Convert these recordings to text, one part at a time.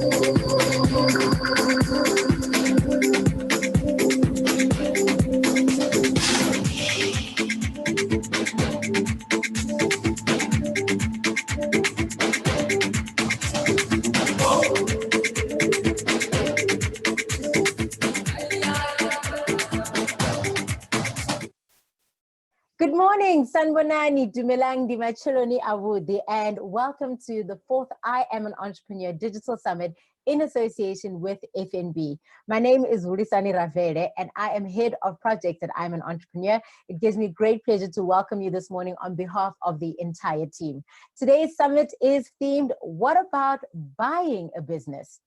Good morning, Sanbonani, Dumelang, Dimachironi Awudi, and welcome to the fourth I Am an Entrepreneur Digital Summit in association with FNB. My name is Vurisani Ravere, and I am head of projects at I'm an Entrepreneur. It gives me great pleasure to welcome you this morning on behalf of the entire team. Today's summit is themed, what about buying a business?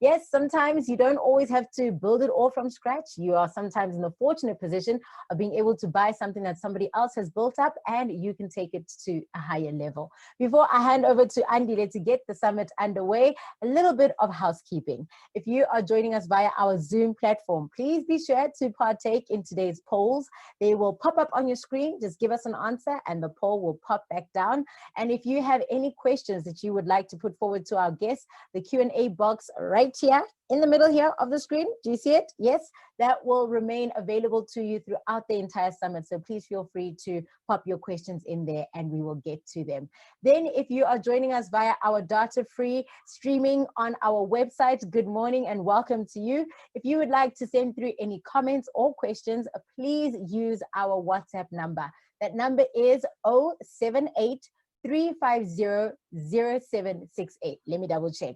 Yes, sometimes you don't always have to build it all from scratch. You are sometimes in the fortunate position of being able to buy something that somebody else has built up and you can take it to a higher level. Before I hand over to Andile to get the summit underway, a little bit of housekeeping. If you are joining us via our Zoom platform, please be sure to partake in today's polls. They will pop up on your screen. Just give us an answer and the poll will pop back down. And if you have any questions that you would like to put forward to our guests, the Q&A box right here in the middle here of the screen, do you see it? Yes, that will remain available to you throughout the entire summit. So please feel free to pop your questions in there and we will get to them. Then if you are joining us via our data-free streaming on our website, good morning and welcome to you. If you would like to send through any comments or questions, please use our WhatsApp number. That number is 078 350 0768. Let me double check.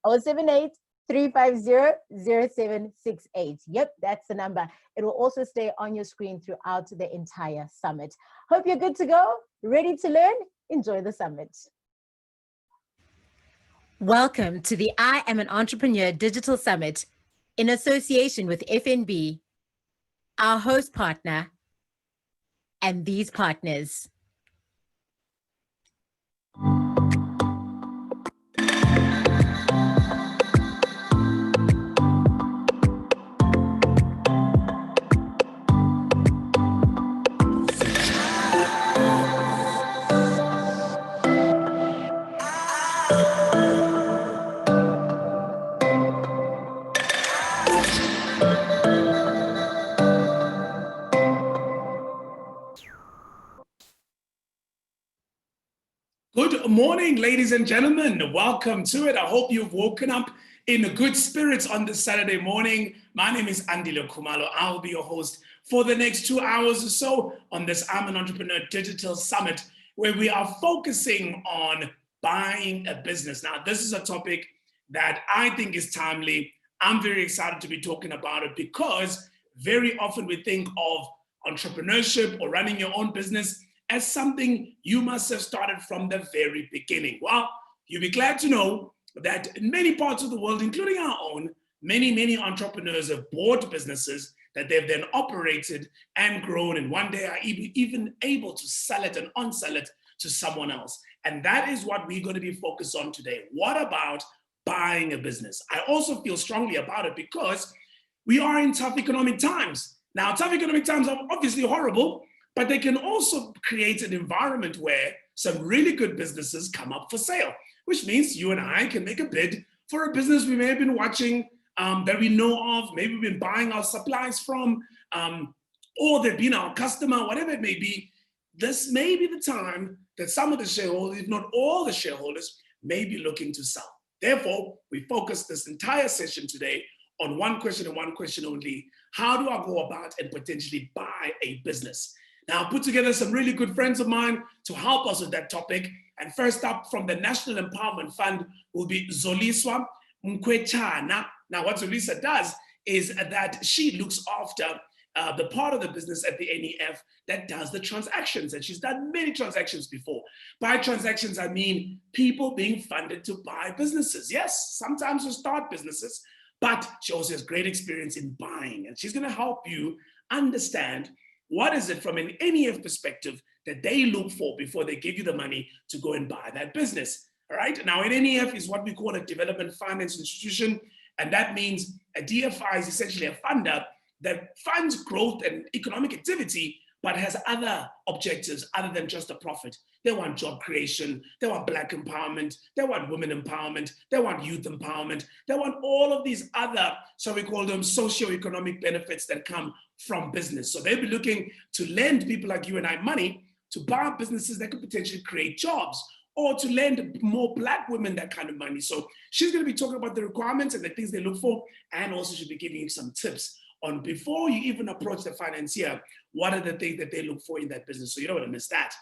078 350 0768. Yep, that's the number. It will also stay on your screen throughout the entire summit. Hope you're good to go, ready to learn. Enjoy the summit. Welcome to the I Am an Entrepreneur Digital Summit in association with FNB, our host partner, and these partners. Good morning, ladies and gentlemen. Welcome to it. I hope you've woken up in good spirits on this Saturday morning. My name is Andile Khumalo. I'll be your host for the next 2 hours or so on this I'm an Entrepreneur Digital Summit, where we are focusing on buying a business. Now, this is a topic that I think is timely. I'm very excited to be talking about it because very often we think of entrepreneurship or running your own business as something you must have started from the very beginning. Well, you'll be glad to know that in many parts of the world, including our own, many entrepreneurs have bought businesses that they've then operated and grown, and one day are even able to sell it and unsell it to someone else. And that is what we're going to be focused on today. What about buying a business? I also feel strongly about it because we are in tough economic times. Now, tough economic times are obviously horrible, but they can also create an environment where some really good businesses come up for sale, which means you and I can make a bid for a business we may have been watching that we know of, maybe we've been buying our supplies from, or they've been our customer, whatever it may be. This may be the time that some of the shareholders, if not all the shareholders, may be looking to sell. Therefore, we focus this entire session today on one question and one question only. How do I go about and potentially buy a business? Now, I put together some really good friends of mine to help us with that topic. And first up from the National Empowerment Fund will be Zoliswa Mkwechana. Now, what Zolisa does is that she looks after the part of the business at the NEF that does the transactions. And she's done many transactions before. By transactions, I mean people being funded to buy businesses. Yes, sometimes you start businesses, but she also has great experience in buying. And she's going to help you understand what is it from an NEF perspective that they look for before they give you the money to go and buy that business. All right. Now, an NEF is what we call a development finance institution. And that means a DFI is essentially a funder that funds growth and economic activity but has other objectives other than just a profit. They want job creation, they want Black empowerment, they want women empowerment, they want youth empowerment, they want all of these other, so we call them socioeconomic benefits that come from business. So they'll be looking to lend people like you and I money to buy businesses that could potentially create jobs, or to lend more Black women that kind of money. So she's going to be talking about the requirements and the things they look for, and also she'll be giving you some tips on, before you even approach the financier, what are the things that they look for in that business, so you don't want to miss that.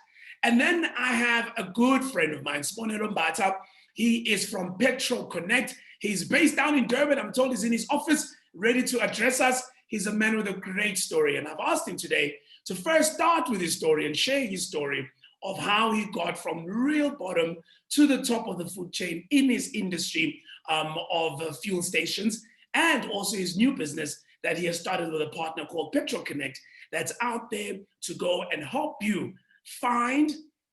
And then I have a good friend of mine, Sponelo Mbata. He is from Petrol Connect. He's based down in Durban. I'm told he's in his office, ready to address us. He's a man with a great story, and I've asked him today to first start with his story and share his story of how he got from real bottom to the top of the food chain in his industry of fuel stations, and also his new business that he has started with a partner called Petrol Connect, that's out there to go and help you find,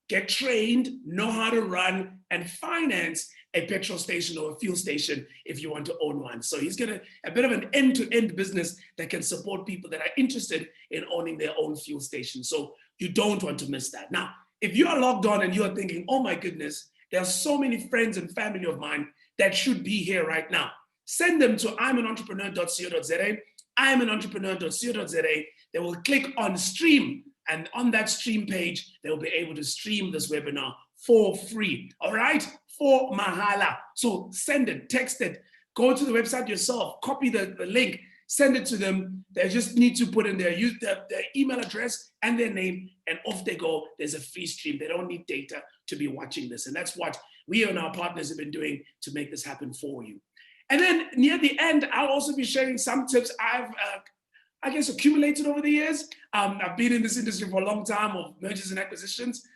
get trained, know how to run and finance a petrol station or a fuel station if you want to own one. So he's got a bit of an end-to-end business that can support people that are interested in owning their own fuel station. So you don't want to miss that. Now, if you are logged on and you are thinking, oh my goodness, there are so many friends and family of mine that should be here right now, send them to imanentrepreneur.co.za, imanentrepreneur.co.za. They will click on stream, and on that stream page, they'll be able to stream this webinar for free, all right? For mahala. So send it, text it, go to the website yourself, copy the link, send it to them. They just need to put in their email address and their name, and off they go. There's a free stream. They don't need data to be watching this. And that's what we and our partners have been doing to make this happen for you. And then near the end, I'll also be sharing some tips I've, I guess, accumulated over the years. I've been in this industry for a long time of mergers and acquisitions,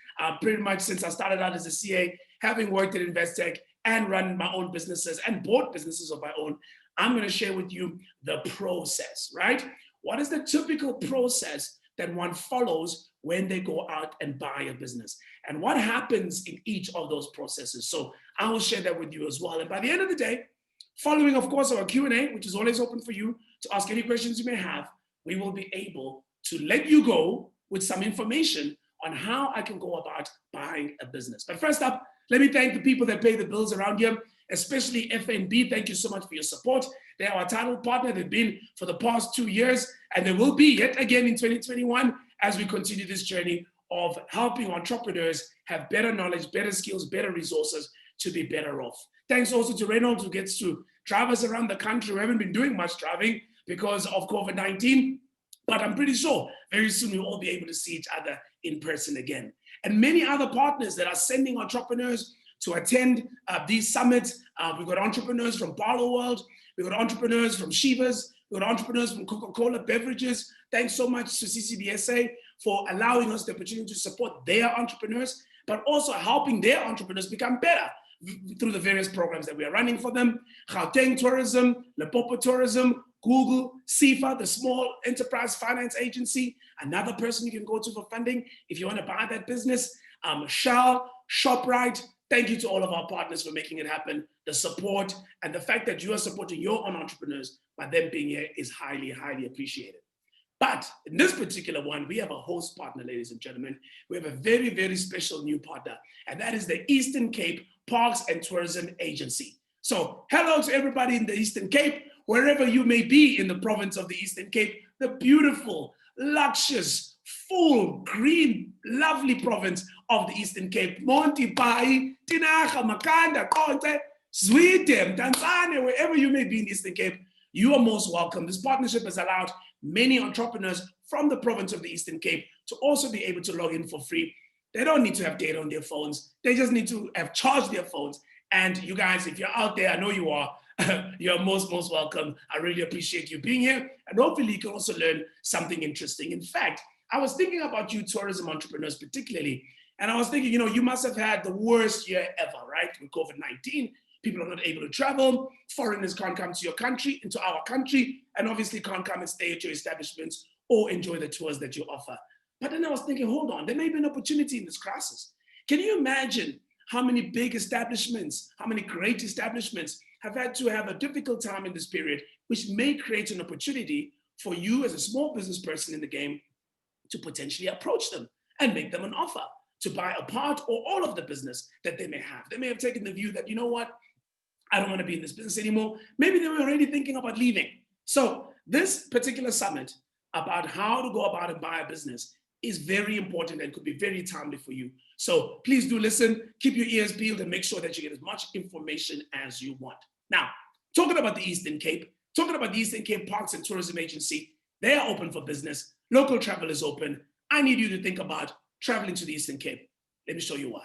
pretty much since I started out as a CA, having worked at Investec and run my own businesses and bought businesses of my own. I'm going to share with you the process, right? What is the typical process that one follows when they go out and buy a business? And what happens in each of those processes? So I will share that with you as well. And by the end of the day, following, of course, our Q&A, which is always open for you to ask any questions you may have, we will be able to let you go with some information on how I can go about buying a business. But first up, let me thank the people that pay the bills around here, especially FNB. Thank you so much for your support. They are our title partner. They've been for the past 2 years, and they will be yet again in 2021 as we continue this journey of helping entrepreneurs have better knowledge, better skills, better resources to be better off. Thanks also to RENAULT, who gets to drive us around the country. We haven't been doing much driving because of COVID-19, but I'm pretty sure very soon we'll all be able to see each other in person again. And many other partners that are sending entrepreneurs to attend these summits. We've got entrepreneurs from Barlow World, we've got entrepreneurs from Shivas, we've got entrepreneurs from Coca-Cola Beverages. Thanks so much to CCBSA for allowing us the opportunity to support their entrepreneurs, but also helping their entrepreneurs become better through the various programs that we are running for them. Gauteng Tourism, Limpopo Tourism, Google, SIFA, the Small Enterprise Finance Agency, another person you can go to for funding if you want to buy that business. Shell, ShopRite. Thank you to all of our partners for making it happen. The support and the fact that you are supporting your own entrepreneurs by them being here is highly, highly appreciated. But in this particular one, we have a host partner, ladies and gentlemen. We have a very, very special new partner, and that is the Eastern Cape Parks and Tourism Agency. So hello to everybody in the Eastern Cape, wherever you may be in the province of the Eastern Cape, the beautiful, luxurious, full, green, lovely province of the Eastern Cape. Monty Pai, Tinaga, Makanda, Konte, Zweden, Tanzania, wherever you may be in the Eastern Cape, you are most welcome. This partnership has allowed many entrepreneurs from the province of the Eastern Cape to also be able to log in for free. They don't need to have data on their phones. They just need to have charged their phones. And you guys, if you're out there, I know you are, you're most welcome. I really appreciate you being here. And hopefully you can also learn something interesting. In fact, I was thinking about you tourism entrepreneurs particularly, and I was thinking, you know, you must have had the worst year ever, right? With COVID-19, people are not able to travel, foreigners can't come to your country, into our country, and obviously can't come and stay at your establishments or enjoy the tours that you offer. But then I was thinking, hold on, there may be an opportunity in this crisis. Can you imagine how many big establishments, how many great establishments have had to have a difficult time in this period, which may create an opportunity for you as a small business person in the game to potentially approach them and make them an offer to buy a part or all of the business that they may have. They may have taken the view that, you know what, I don't want to be in this business anymore. Maybe they were already thinking about leaving. So this particular summit about how to go about and buy a business is very important and could be very timely for you. So please do listen, keep your ears peeled, and make sure that you get as much information as you want. Now, talking about the Eastern Cape Parks and Tourism Agency, they are open for business. Local travel is open. I need you to think about traveling to the Eastern Cape. Let me show you why.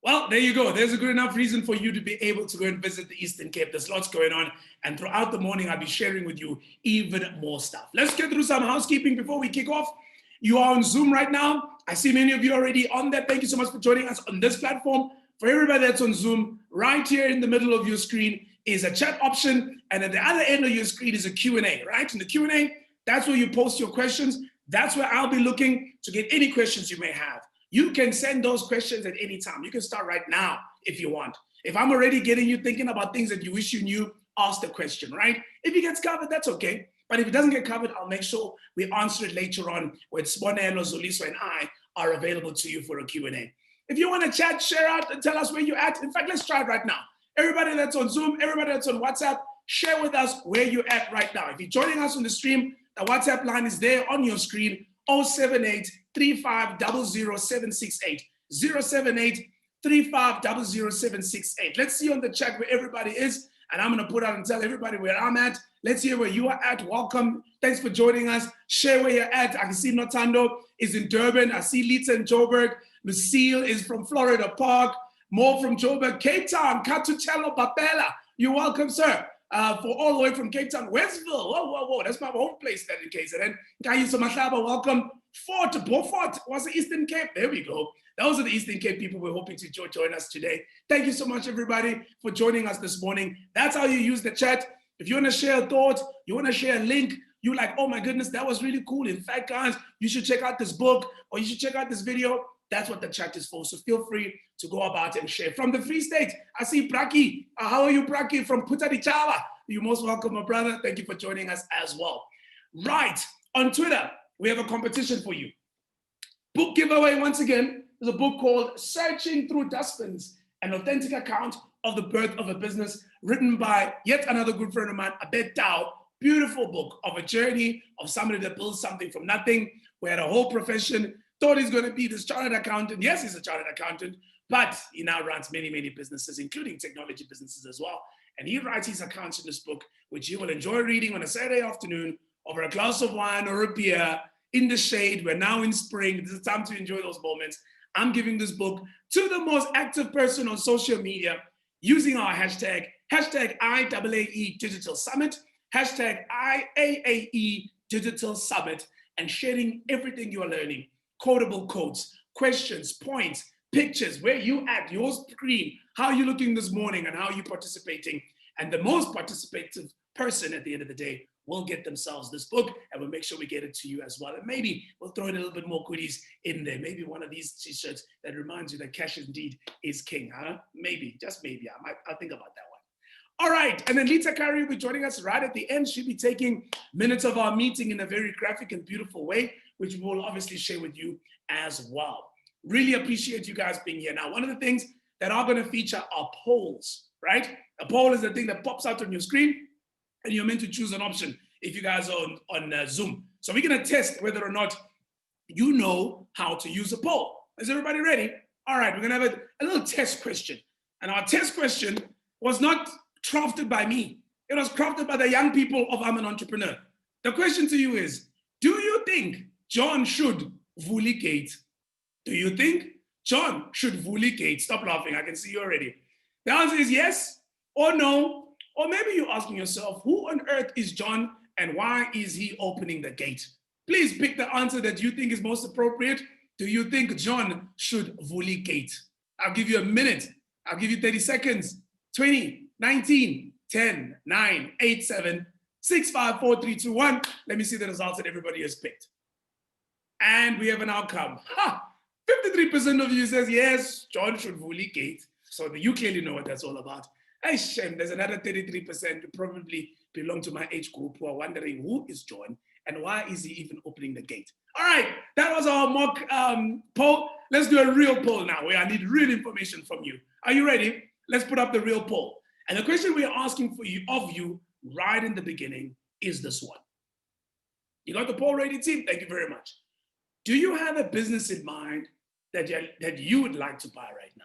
Well, there you go. There's a good enough reason for you to be able to go and visit the Eastern Cape. There's lots going on. And throughout the morning, I'll be sharing with you even more stuff. Let's get through some housekeeping before we kick off. You are on Zoom right now. I see many of you already on that. Thank you so much for joining us on this platform. For everybody that's on Zoom, right here in the middle of your screen is a chat option. And at the other end of your screen is a Q&A, right? In the Q&A, that's where you post your questions. That's where I'll be looking to get any questions you may have. You can send those questions at any time. You can start right now if you want. If I'm already getting you thinking about things that you wish you knew, ask the question, right? If it gets covered, that's okay. But if it doesn't get covered, I'll make sure we answer it later on when Sponelo, Zuliso, and I are available to you for a Q&A. If you want to chat, share out, and tell us where you're at. In fact, let's try it right now. Everybody that's on Zoom, everybody that's on WhatsApp, share with us where you're at right now. If you're joining us on the stream, the WhatsApp line is there on your screen, 078-3500-768, 078-3500-768. Let's see on the chat where everybody is, and I'm going to put out and tell everybody where I'm at. Let's hear where you are at. Welcome. Thanks for joining us. Share where you're at. I can see Notando is in Durban. I see Lita in Joburg. Lucille is from Florida Park. More from Joburg. Cape Town. Katuchelo Babela. You're welcome, sir. For all the way from Cape Town, Westville. Whoa. That's my home place then in case. And then Kayiso Mahlaba, welcome. Fort Beaufort was the Eastern Cape. There we go. Those are the Eastern Cape people we're hoping to join us today. Thank you so much, everybody, for joining us this morning. That's how you use the chat. If you want to share a thought, you want to share a link, you're like, oh my goodness, that was really cool. In fact, guys, you should check out this book or you should check out this video. That's what the chat is for. So feel free to go about and share. From the Free State, I see Praki. How are you, Praki? From Putadichawa. You're most welcome, my brother. Thank you for joining us as well. Right, on Twitter, we have a competition for you. Book giveaway, once again, is a book called Searching Through Dustbins, an authentic account of the birth of a business, written by yet another good friend of mine, Abed Tao. Beautiful book of a journey of somebody that builds something from nothing. We had a whole profession, thought he's going to be this chartered accountant. Yes, he's a chartered accountant, but he now runs many, many businesses, including technology businesses as well. And he writes his accounts in this book, which you will enjoy reading on a Saturday afternoon over a glass of wine or a beer in the shade. We're now in spring. This is time to enjoy those moments. I'm giving this book to the most active person on social media using our hashtag IAAE Digital Summit, hashtag IAAE Digital Summit, and sharing everything you are learning. Quotable quotes, questions, points, pictures, where you at, your screen, how you looking this morning and how you participating. And the most participative person at the end of the day will get themselves this book, and we'll make sure we get it to you as well. And maybe we'll throw in a little bit more goodies in there. Maybe one of these t-shirts that reminds you that cash indeed is king, huh? Maybe, just maybe. I'll think about that one. All right, and then Lita Curry will be joining us right at the end. She'll be taking minutes of our meeting in a very graphic and beautiful way, which we will obviously share with you as well. Really appreciate you guys being here. Now, one of the things that are going to feature are polls, right? A poll is the thing that pops out on your screen, and you're meant to choose an option if you guys are on Zoom. So we're going to test whether or not you know how to use a poll. Is everybody ready? All right, we're going to have a little test question. And our test question was not crafted by me. It was crafted by the young people of I'm an Entrepreneur. The question to you is, do you think John should vulicate? Do you think John should vulicate? Stop laughing, I can see you already. The answer is yes or no Or maybe you're asking yourself, who on earth is John and why is he opening the gate? Please pick the answer that you think is most appropriate. Do you think John should vuli gate? I'll give you a minute. I'll give you 30 seconds. 20, 19, 10, 9, 8, 7, 6, 5, 4, 3, 2, 1. Let me see the results that everybody has picked. And we have an outcome. 53% of you says, yes, John should vuli gate. So you clearly know what that's all about. Hey, shame, there's another 33% who probably belong to my age group who are wondering who is John and why is he even opening the gate? All right, that was our mock poll. Let's do a real poll now where I need real information from you. Are you ready? Let's put up the real poll. And the question we are asking of you right in the beginning is this one. You got the poll ready, team? Thank you very much. Do you have a business in mind that you would like to buy right now?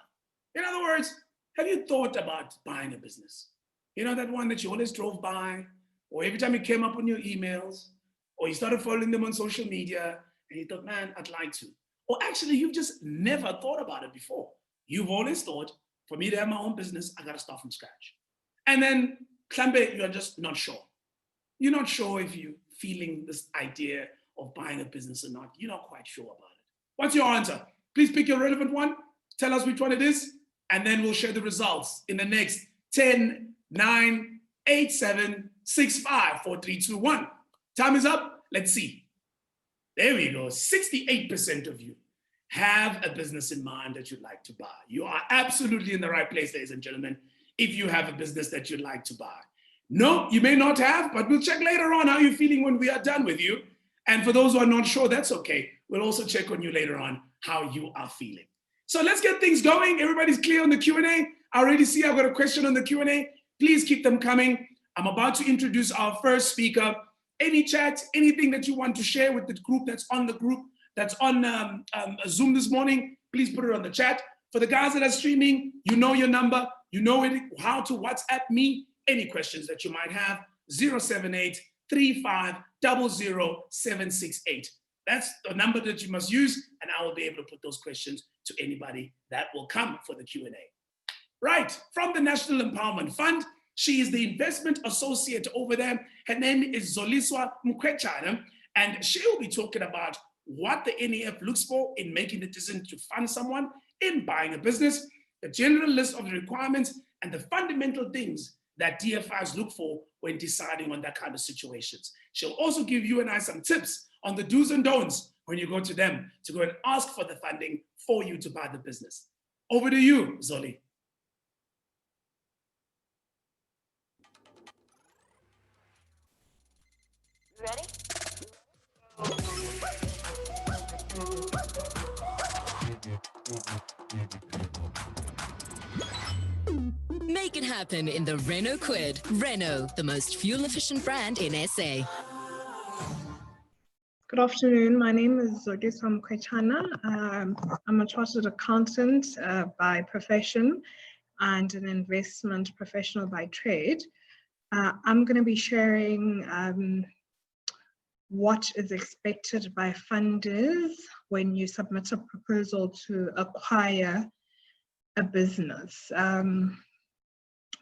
In other words, have you thought about buying a business? You know, that one that you always drove by, or every time it came up on your emails, or you started following them on social media, and you thought, man, I'd like to. Or actually, you've just never thought about it before. You've always thought, for me to have my own business, I got to start from scratch. And then, Klambe, you're just not sure. You're not sure if you're feeling this idea of buying a business or not. You're not quite sure about it. What's your answer? Please pick your relevant one. Tell us which one it is. And then we'll share the results in the next 10, 9, 8, 7, 6, 5, 4, 3, 2, 1. Time is up. Let's see. There we go. 68% of you have a business in mind that you'd like to buy. You are absolutely in the right place, ladies and gentlemen, if you have a business that you'd like to buy. No, you may not have, but we'll check later on how you're feeling when we are done with you. And for those who are not sure, that's okay. We'll also check on you later on how you are feeling. So let's get things going. Everybody's clear on the Q&A. I already see I've got a question on the Q&A. Please keep them coming. I'm about to introduce our first speaker. Any chat, anything that you want to share with the group that's on Zoom this morning, please put it on the chat. For the guys that are streaming, you know your number, you know how to WhatsApp me. Any questions that you might have, 078-3500-768. That's the number that you must use, and I will be able to put those questions to anybody that will come for the Q&A. Right, from the National Empowerment Fund, she is the investment associate over there. Her name is Zoliswa Mkwechana, and she will be talking about what the NEF looks for in making the decision to fund someone in buying a business, the general list of the requirements, and the fundamental things that DFIs look for when deciding on that kind of situations. She'll also give you and I some tips on the do's and don'ts when you go to them to go and ask for the funding for you to buy the business. Over to you, Zoli. Ready? Make it happen in the Renault Kwid. Renault, the most fuel-efficient brand in SA. Good afternoon. My name is Zoliswa Mkwechana. I'm a chartered accountant by profession and an investment professional by trade. I'm going to be sharing what is expected by funders when you submit a proposal to acquire a business.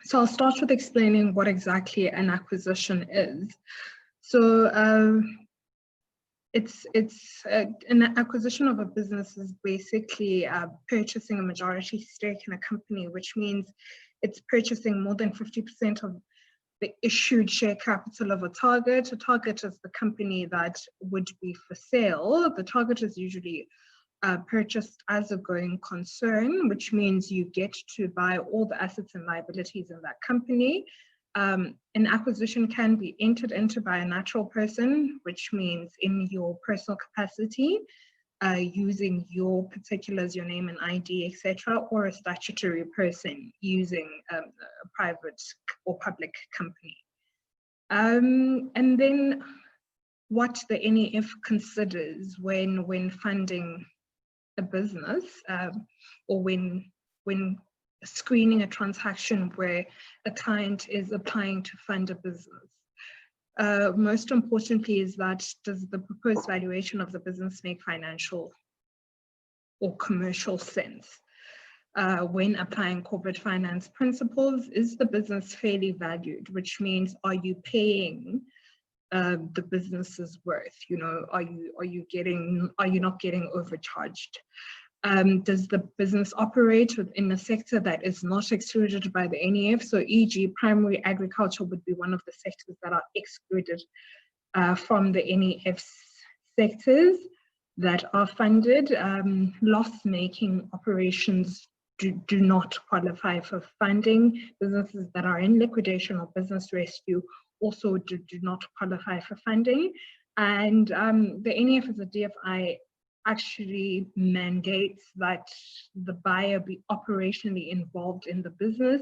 So I'll start with explaining what exactly an acquisition is. So an acquisition of a business is basically purchasing a majority stake in a company, which means it's purchasing more than 50% of the issued share capital of a target. A target is the company that would be for sale. The target is usually purchased as a going concern, which means you get to buy all the assets and liabilities in that company. An acquisition can be entered into by a natural person, which means in your personal capacity, using your particulars, your name and ID, etc., or a statutory person using a private or public company. And then what the NEF considers when funding a business or when screening a transaction where a client is applying to fund a business. Most importantly is that, does the proposed valuation of the business make financial or commercial sense? when applying corporate finance principles, is the business fairly valued? Which means, are you paying the business's worth? You know, are you not getting overcharged? Does the business operate within a sector that is not excluded by the NEF? So, e.g., primary agriculture would be one of the sectors that are excluded from the NEF sectors that are funded. Loss-making operations do not qualify for funding. Businesses that are in liquidation or business rescue also do not qualify for funding. And the NEF as a DFI actually mandates that the buyer be operationally involved in the business.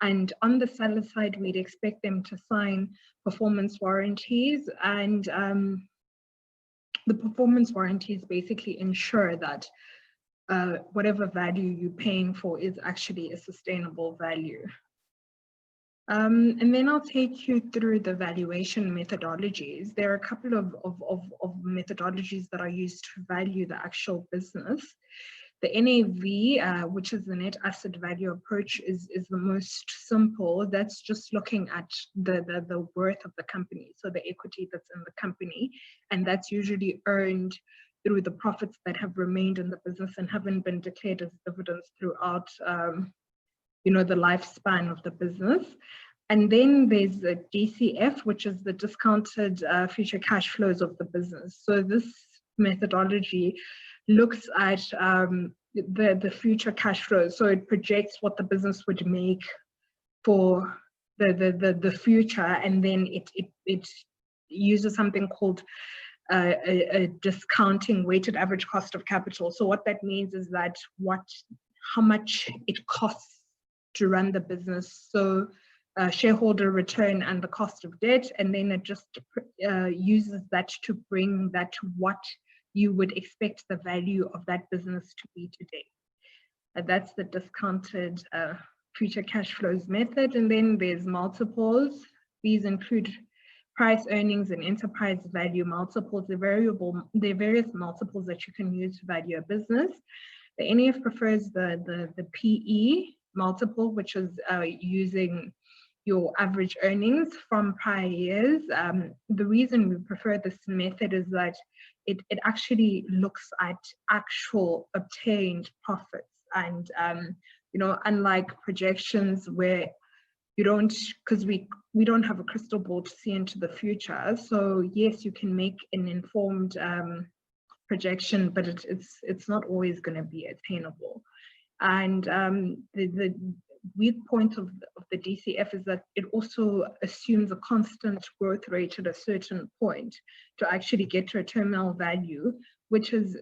And on the seller side, we'd expect them to sign performance warranties, and the performance warranties basically ensure that whatever value you're paying for is actually a sustainable value. And then I'll take you through the valuation methodologies. There are a couple of methodologies that are used to value the actual business. The NAV, which is the net asset value approach, is the most simple. That's just looking at the worth of the company, so the equity that's in the company, and that's usually earned through the profits that have remained in the business and haven't been declared as dividends throughout the lifespan of the business. And then there's the DCF, which is the discounted future cash flows of the business. So this methodology looks at the future cash flows. So it projects what the business would make for the future, and then it uses something called a discounting weighted average cost of capital. So what that means is that how much it costs to run the business. So shareholder return and the cost of debt, and then it just uses that to bring that to what you would expect the value of that business to be today. That's the discounted future cash flows method. And then there's multiples. These include price earnings and enterprise value multiples. There are various multiples that you can use to value a business. The NEF prefers the PE multiple, which is using your average earnings from prior years. The reason we prefer this method is that it actually looks at actual obtained profits, and unlike projections where because we don't have a crystal ball to see into the future. So yes, you can make an informed projection, but it's not always going to be attainable. And the weak point of the DCF is that it also assumes a constant growth rate at a certain point to actually get to a terminal value, which is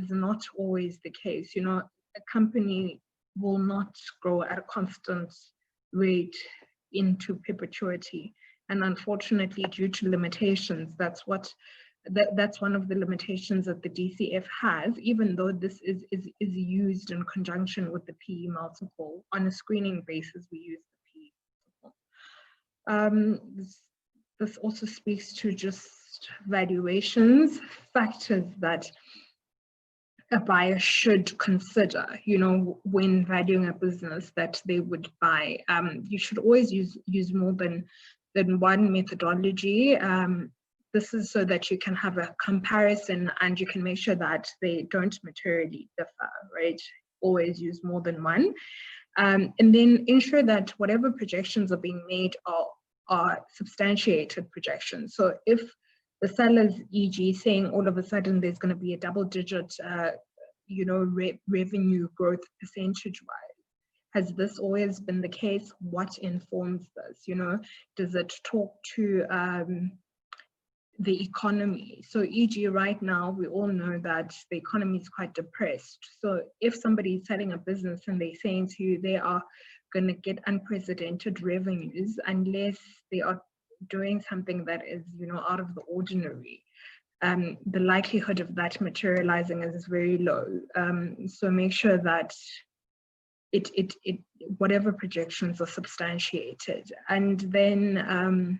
not always the case. A company will not grow at a constant rate into perpetuity, and unfortunately, due to limitations, that's one of the limitations that the DCF has, even though this is used in conjunction with the PE multiple. On a screening basis, we use the PE multiple. This also speaks to just valuations, factors that a buyer should consider, when valuing a business that they would buy. You should always use more than one methodology. This is so that you can have a comparison and you can make sure that they don't materially differ, right? Always use more than one. And then ensure that whatever projections are being made are substantiated projections. So if the seller's, e.g., saying all of a sudden there's going to be a double-digit, revenue growth percentage-wise, has this always been the case? What informs this? Does it talk to the economy? So, e.g., right now we all know that the economy is quite depressed. So, if somebody is selling a business and they're saying to you they are going to get unprecedented revenues unless they are doing something that is, out of the ordinary, the likelihood of that materializing is very low. So make sure that whatever projections are substantiated. And then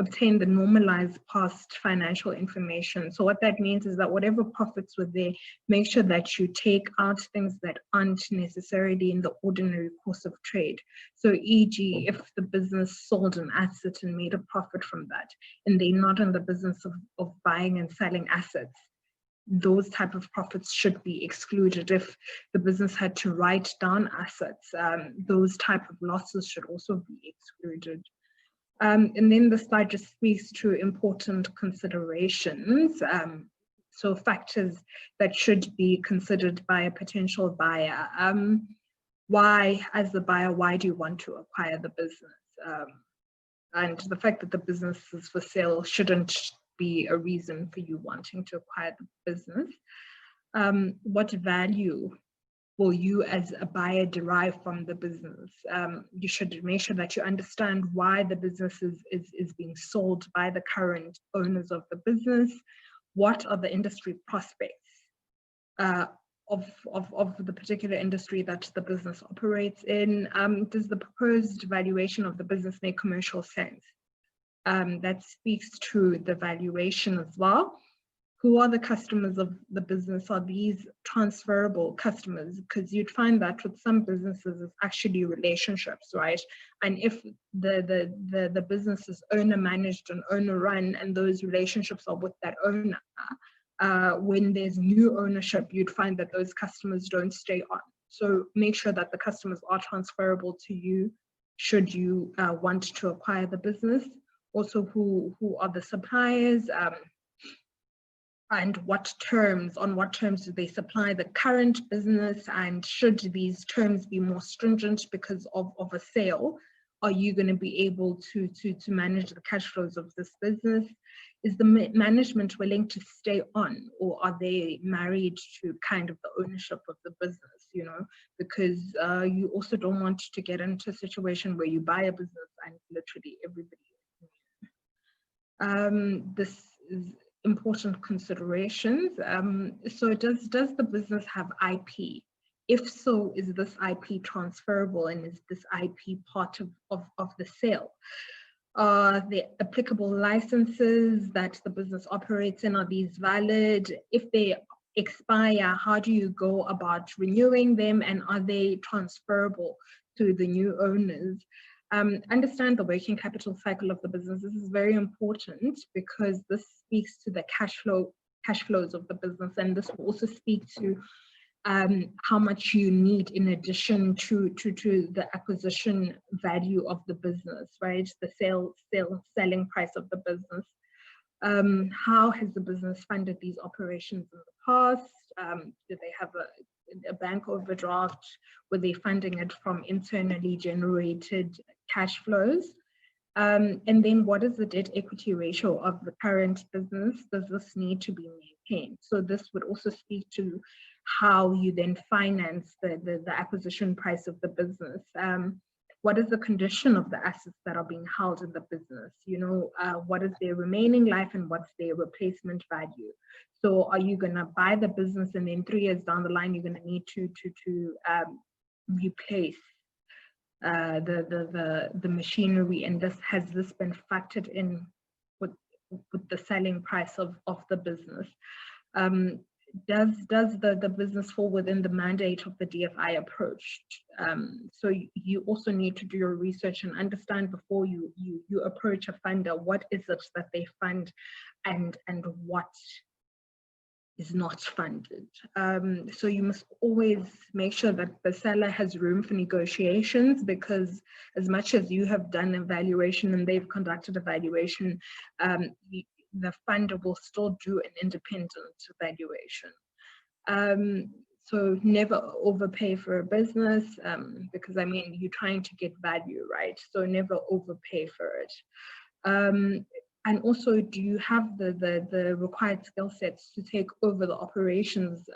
obtain the normalized past financial information. So what that means is that whatever profits were there, make sure that you take out things that aren't necessarily in the ordinary course of trade. So e.g., if the business sold an asset and made a profit from that, and they're not in the business of buying and selling assets, those type of profits should be excluded. If the business had to write down assets, those type of losses should also be excluded. And then the slide just speaks to important considerations. So factors that should be considered by a potential buyer. Why, as the buyer, why do you want to acquire the business? And the fact that the business is for sale shouldn't be a reason for you wanting to acquire the business. What value will you as a buyer derive from the business? You should make sure that you understand why the business is being sold by the current owners of the business. What are the industry prospects of the particular industry that the business operates in? Does the proposed valuation of the business make commercial sense? That speaks to the valuation as well. Who are the customers of the business? Are these transferable customers? Because you'd find that with some businesses, it's actually relationships, right? And if the business is owner managed and owner run, and those relationships are with that owner, when there's new ownership, you'd find that those customers don't stay on. So make sure that the customers are transferable to you should you want to acquire the business. Also, who are the suppliers? And on what terms do they supply the current business, and should these terms be more stringent because of a sale? Are you going to be able to manage the cash flows of this business? Is the management willing to stay on, or are they married to kind of the ownership of the business, you know? Because you also don't want to get into a situation where you buy a business and literally everybody is. This is important considerations. So does the business have IP? If so, is this IP transferable, and is this IP part of the sale? The applicable licenses that the business operates in, are these valid? If they expire, how do you go about renewing them, and are they transferable to the new owners? Understand the working capital cycle of the business. This is very important because this speaks to the cash flows of the business, and this will also speak to how much you need in addition to the acquisition value of the business, right? The selling price of the business. How has the business funded these operations in the past? Do they have a bank overdraft? Were they funding it from internally generated cash flows? And then what is the debt equity ratio of the current business? Does this need to be maintained? So this would also speak to how you then finance the acquisition price of the business. What is the condition of the assets that are being held in the business? You know, what is their remaining life and what's their replacement value? So are you going to buy the business and then 3 years down the line, you're going to need to replace the machinery, and has this been factored in with the selling price of the business? Does the business fall within the mandate of the DFI approach? So you also need to do your research and understand before you approach a funder, what is it that they fund and what is not funded. So you must always make sure that the seller has room for negotiations, because as much as you have done an evaluation and they've conducted a valuation, the funder will still do an independent valuation. So never overpay for a business, because I mean, you're trying to get value, right? So never overpay for it. And also, do you have the required skill sets to take over the operations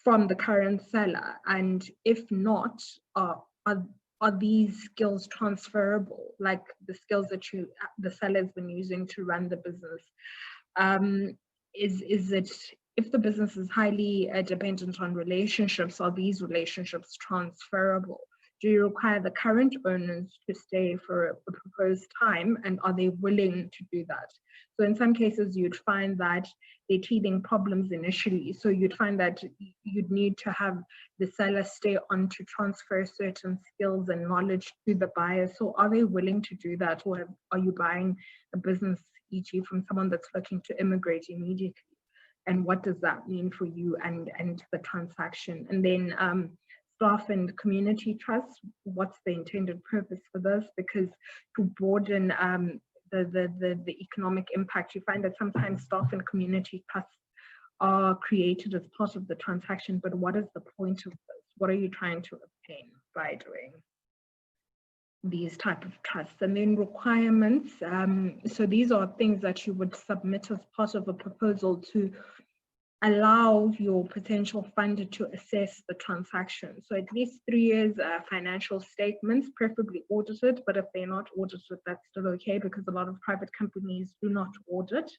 from the current seller? And if not, are these skills transferable, like the skills that the seller has been using to run the business? Is it, if the business is highly dependent on relationships, are these relationships transferable Do you require the current owners to stay for a proposed time, and are they willing to do that? So in some cases, you'd find that they're teething problems initially. So you'd find that you'd need to have the seller stay on to transfer certain skills and knowledge to the buyer. So are they willing to do that, or are you buying a business, e.g. from someone that's looking to immigrate immediately? And what does that mean for you and the transaction? And then staff and community trust, what's the intended purpose for this? Because to broaden the economic impact, you find that sometimes staff and community trusts are created as part of the transaction, but what is the point of this? What are you trying to obtain by doing these type of trusts? And then requirements, so these are things that you would submit as part of a proposal to allow your potential funder to assess the transaction. So at least 3 years financial statements, preferably audited, but if they're not audited, that's still okay, because a lot of private companies do not audit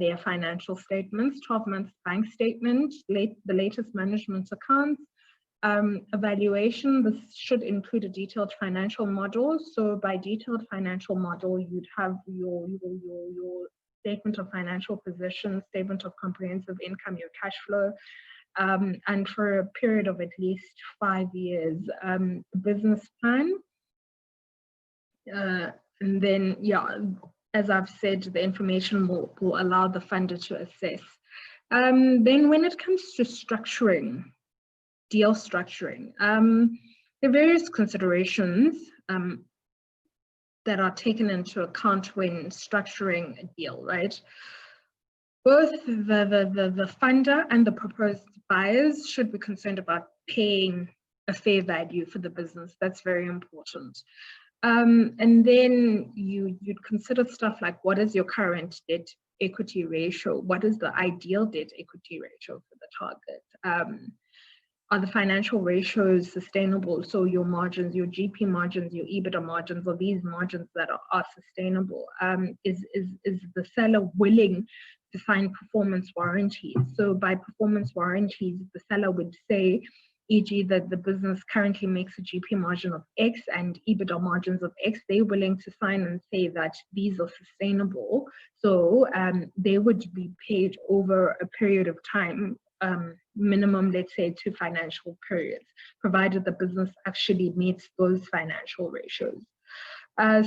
their financial statements. 12 months bank statement, the latest management accounts, evaluation. This should include a detailed financial model. So by detailed financial model, you'd have your statement of financial position, statement of comprehensive income, your cash flow, and for a period of at least 5 years, business plan. And then, yeah, as I've said, the information will allow the funder to assess. Then when it comes to structuring, deal structuring, there are various considerations that are taken into account when structuring a deal, right? Both the funder and the proposed buyers should be concerned about paying a fair value for the business. That's very important. And then you'd consider stuff like, what is your current debt equity ratio? What is the ideal debt equity ratio for the target? Are the financial ratios sustainable? So your margins, your GP margins, your EBITDA margins, are these margins that are sustainable? Is the seller willing to sign performance warranties? So by performance warranties, the seller would say, e.g. that the business currently makes a GP margin of X and EBITDA margins of X, they're willing to sign and say that these are sustainable. So they would be paid over a period of time, minimum, let's say, 2 financial periods, provided the business actually meets those financial ratios.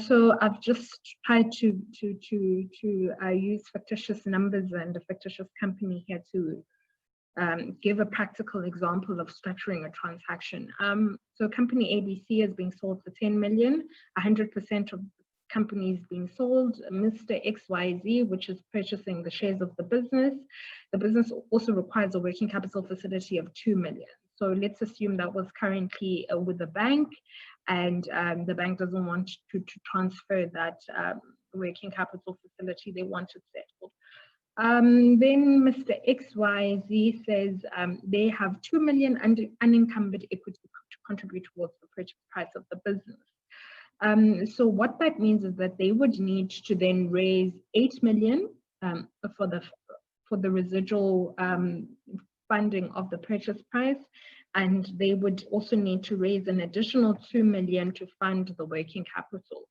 So I've just tried to use fictitious numbers and a fictitious company here to give a practical example of structuring a transaction. So company ABC is being sold for 10 million, 100% of companies being sold, Mr. XYZ, which is purchasing the shares of the business. The business also requires a working capital facility of 2 million. So let's assume that was currently with the bank, and the bank doesn't want to transfer that working capital facility. They want it settled. Then Mr. XYZ says they have 2 million unencumbered equity to contribute towards the purchase price of the business. So what that means is that they would need to then raise 8 million for the residual funding of the purchase price, and they would also need to raise an additional 2 million to fund the working capital.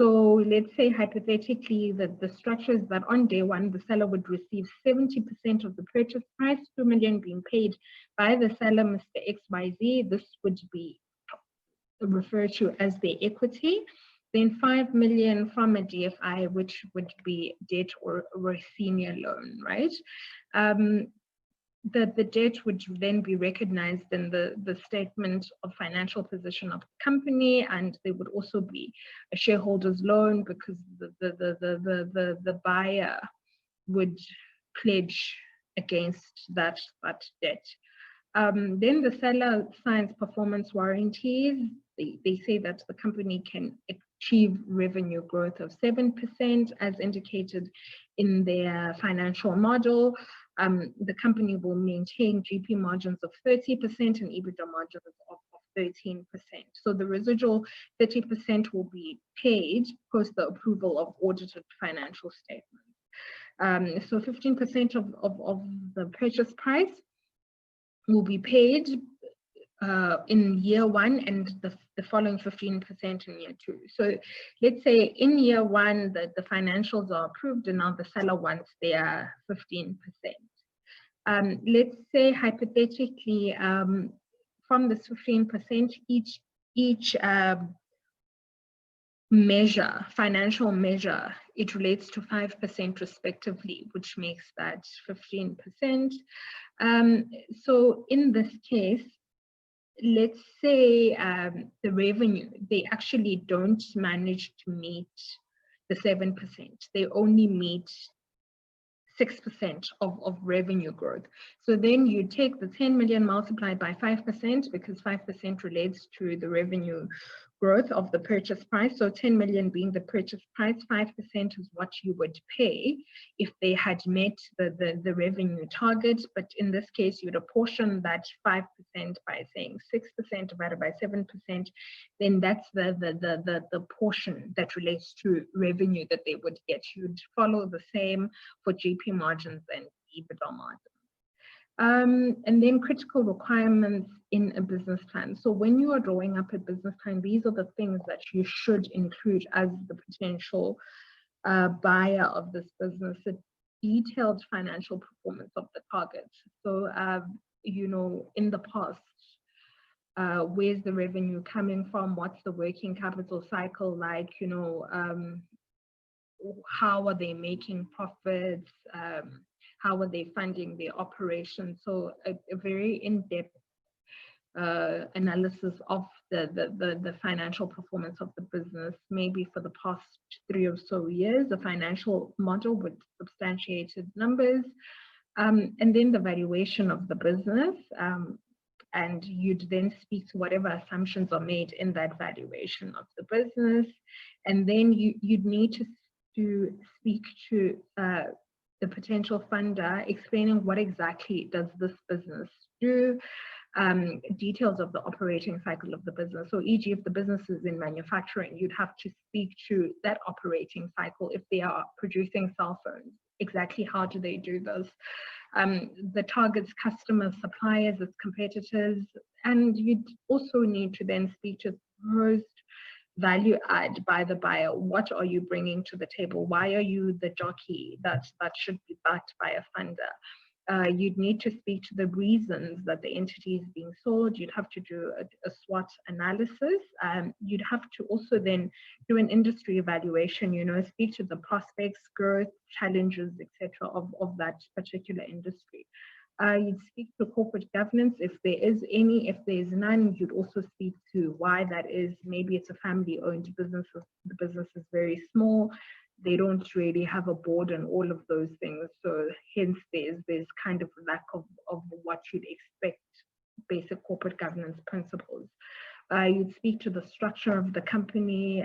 So let's say hypothetically that the structure is that on day one, the seller would receive 70% of the purchase price, 2 million being paid by the seller, Mr. XYZ. This would be referred to as the equity. Then 5 million from a DFI, which would be debt or a senior loan, right? The debt would then be recognized in the statement of financial position of the company, and there would also be a shareholder's loan because the buyer would pledge against that debt. Then the seller signs performance warranties. They say that the company can achieve revenue growth of 7% as indicated in their financial model. The company will maintain GP margins of 30% and EBITDA margins of 13%. So the residual 30% will be paid post the approval of audited financial statements. So 15% of the purchase price will be paid in year one and the following 15% in year two. So let's say in year one, the financials are approved and now the seller wants their 15%. Let's say hypothetically, from this 15%, each measure, financial measure, it relates to 5% respectively, which makes that 15%. So in this case, let's say the revenue, they actually don't manage to meet the 7%. They only meet 6% of revenue growth. So then you take the 10 million multiplied by 5% because 5% relates to the revenue growth of the purchase price. So 10 million being the purchase price, 5% is what you would pay if they had met the revenue target. But in this case, you'd apportion that 5% by saying 6% divided by 7%. Then that's the portion that relates to revenue that they would get. You'd follow the same for GP margins and EBITDA margins. And then critical requirements in a business plan. So when you are drawing up a business plan, these are the things that you should include as the potential buyer of this business. A detailed financial performance of the target. So, you know, in the past, where's the revenue coming from? What's the working capital cycle like? You know, how are they making profits? How are they funding their operations? So a very in-depth analysis of the financial performance of the business, maybe for the past 3 or so years, a financial model with substantiated numbers, and then the valuation of the business. And you'd then speak to whatever assumptions are made in that valuation of the business. And then you'd need to speak to the potential funder, explaining what exactly does this business do, details of the operating cycle of the business. So e.g., if the business is in manufacturing, you'd have to speak to that operating cycle. If they are producing cell phones, exactly how do they do this? The targets, customers, suppliers, its competitors, and you'd also need to then speak to proposed value add by the buyer. What are you bringing to the table? Why are you the jockey that should be backed by a funder? You'd need to speak to the reasons that the entity is being sold. You'd have to do a SWOT analysis. You'd have to also then do an industry evaluation, you know, speak to the prospects, growth, challenges, etc. of that particular industry. You'd speak to corporate governance if there is any. If there is none, you'd also speak to why that is. Maybe it's a family-owned business. The business is very small. They don't really have a board and all of those things. So hence there's kind of lack of what you'd expect, basic corporate governance principles. You'd speak to the structure of the company,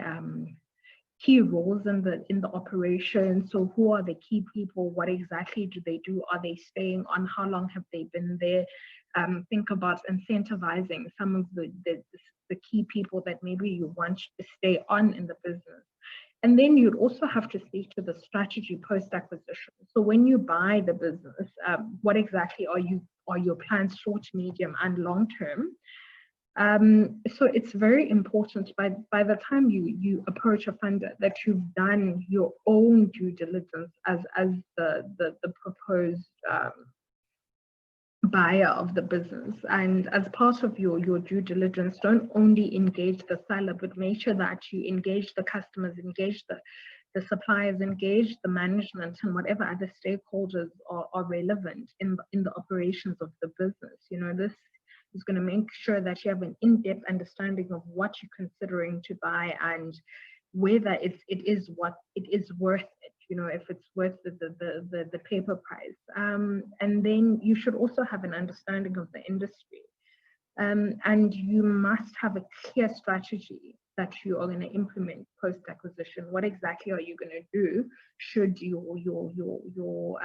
key roles in the operation. So who are the key people? What exactly do they do? Are they staying on? How long have they been there? Think about incentivizing some of the key people that maybe you want to stay on in the business. And then you'd also have to speak to the strategy post-acquisition. So when you buy the business, what exactly are your plans short, medium, and long term? So it's very important by the time you approach a funder that you've done your own due diligence as the proposed buyer of the business. And as part of your due diligence, don't only engage the seller, but make sure that you engage the customers, engage the suppliers, engage the management, and whatever other stakeholders are relevant in the operations of the business. You know, this is going to make sure that you have an in-depth understanding of what you're considering to buy and whether it is what it is worth it, you know, if it's worth the paper price. And then you should also have an understanding of the industry. And you must have a clear strategy that you are going to implement post-acquisition. What exactly are you going to do should your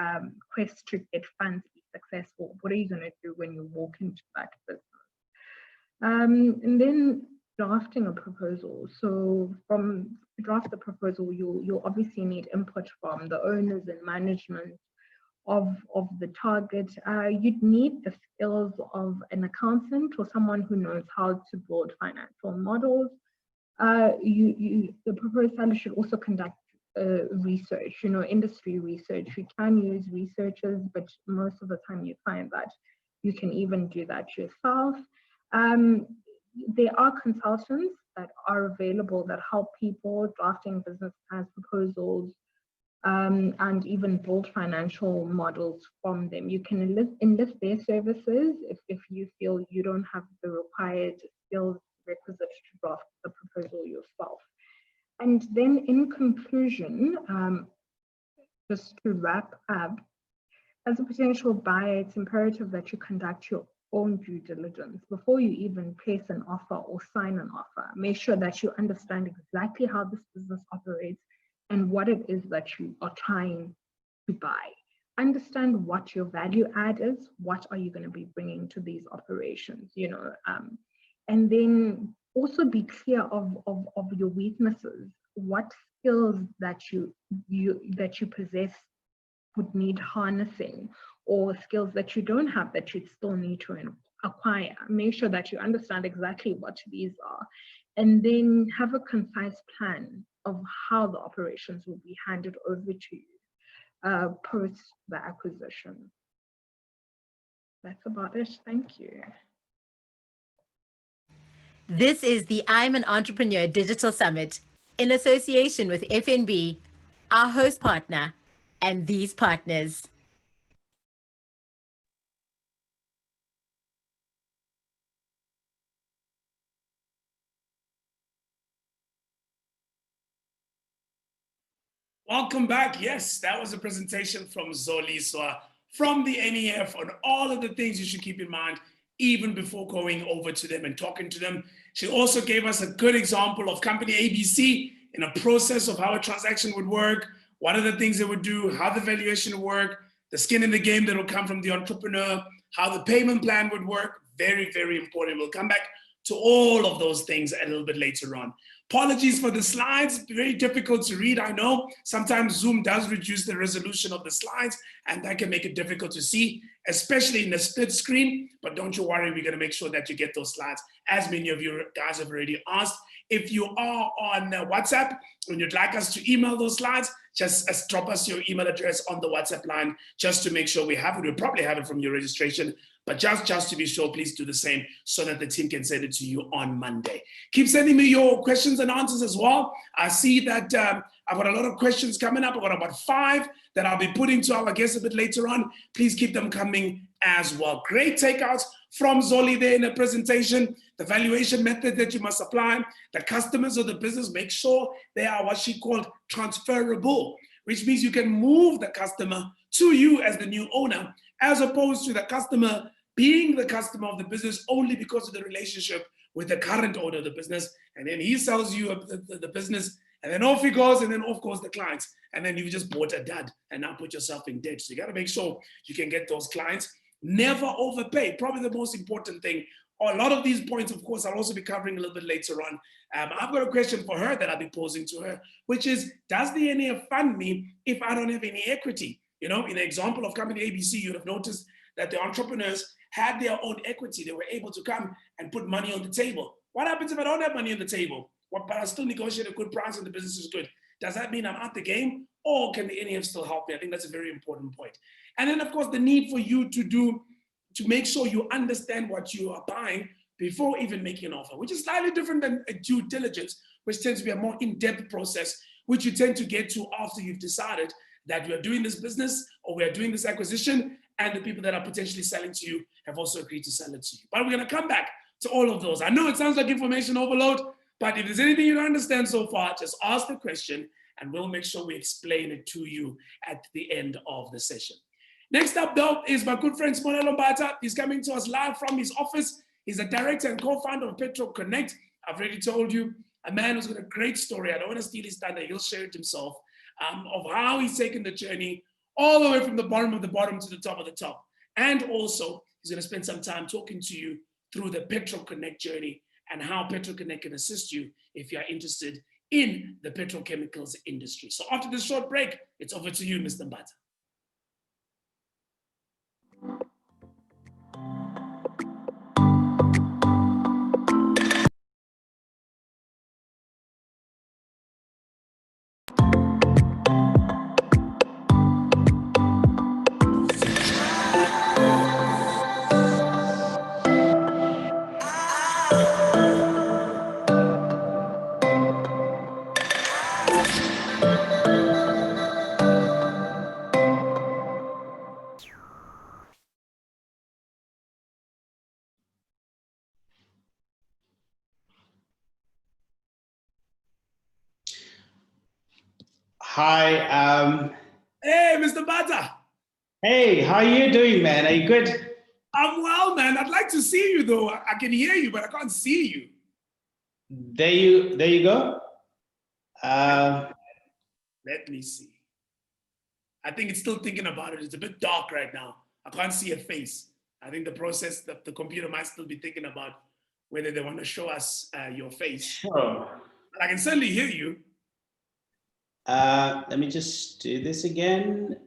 quest to get funds be successful? What are you going to do when you walk into that business? And then drafting a proposal. So from draft the proposal, you'll obviously need input from the owners and management of the target, you'd need the skills of an accountant or someone who knows how to build financial models. The proposed seller should also conduct research, industry research. You can use researchers, but most of the time you find that you can even do that yourself. There are consultants that are available that help people drafting business plan proposals, and even build financial models from them. You can enlist their services if you feel you don't have the required skills requisite to draft the proposal yourself. And then in conclusion, just to wrap up, as a potential buyer, it's imperative that you conduct your own due diligence before you even place an offer or sign an offer. Make sure that you understand exactly how this business operates and what it is that you are trying to buy. Understand what your value add is. What are you going to be bringing to these operations? And then also be clear of your weaknesses. What skills that you possess would need harnessing, or skills that you don't have that you still need to acquire. Make sure that you understand exactly what these are, and then have a concise plan of how the operations will be handed over to you post the acquisition. That's about it. Thank you. This is the I'm an Entrepreneur Digital Summit in association with FNB, our host partner, and these partners. Welcome back. Yes, that was a presentation from Zoliswa from the NEF on all of the things you should keep in mind even before going over to them and talking to them. She also gave us a good example of company ABC in a process of how a transaction would work, what are the things they would do, how the valuation would work, the skin in the game that will come from the entrepreneur, how the payment plan would work. Very, very important. We'll come back to all of those things a little bit later on. Apologies for the slides, very difficult to read, I know. Sometimes Zoom does reduce the resolution of the slides, and that can make it difficult to see, especially in the split screen. But don't you worry, we're gonna make sure that you get those slides, as many of you guys have already asked. If you are on WhatsApp and you'd like us to email those slides, just drop us your email address on the WhatsApp line, just to make sure we have it. We'll probably have it from your registration, but just to be sure, please do the same so that the team can send it to you on Monday. Keep sending me your questions and answers as well. I see that I've got a lot of questions coming up. I've got about 5 that I'll be putting to our guests a bit later on. Please keep them coming as well. Great takeouts from Zoli there in the presentation. The valuation method that you must apply, the customers of the business, make sure they are what she called transferable, which means you can move the customer to you as the new owner, as opposed to the customer being the customer of the business only because of the relationship with the current owner of the business. And then he sells you the business, and then off he goes, and then off goes the clients. And then you've just bought a dud and now put yourself in debt. So you got to make sure you can get those clients. Never overpay, probably the most important thing. A lot of these points, of course, I'll also be covering a little bit later on. I've got a question for her that I'll be posing to her, which is, does the NEF fund me if I don't have any equity? In the example of company ABC, you'd have noticed that the entrepreneurs had their own equity. They were able to come and put money on the table. What happens if I don't have money on the table? Well, but I still negotiate a good price and the business is good. Does that mean I'm out the game, or can the NEF still help me? I think that's a very important point. And then, of course, the need for you to make sure you understand what you are buying before even making an offer, which is slightly different than a due diligence, which tends to be a more in-depth process, which you tend to get to after you've decided that we are doing this business or we are doing this acquisition, and the people that are potentially selling to you have also agreed to sell it to you. But we're gonna come back to all of those. I know it sounds like information overload, but if there's anything you don't understand so far, just ask the question and we'll make sure we explain it to you at the end of the session. Next up, though, is my good friend Smonelo Mbata. He's coming to us live from his office. He's a director and co-founder of Petrol Connect. I've already told you, a man who's got a great story. I don't want to steal his thunder. He'll share it himself, of how he's taken the journey all the way from the bottom of the bottom to the top of the top. And also, he's going to spend some time talking to you through the Petrol Connect journey and how Petrol Connect can assist you if you're interested in the petrochemicals industry. So after this short break, it's over to you, Mr. Mbata. Hi. Hey, Mr. Bata. Hey, how are you doing, man? Are you good? I'm well, man. I'd like to see you, though. I can hear you, but I can't see you. There you go. Let me see. I think it's still thinking about it. It's a bit dark right now. I can't see a face. I think the computer might still be thinking about whether they want to show us your face. Sure. But I can certainly hear you. Let me just do this again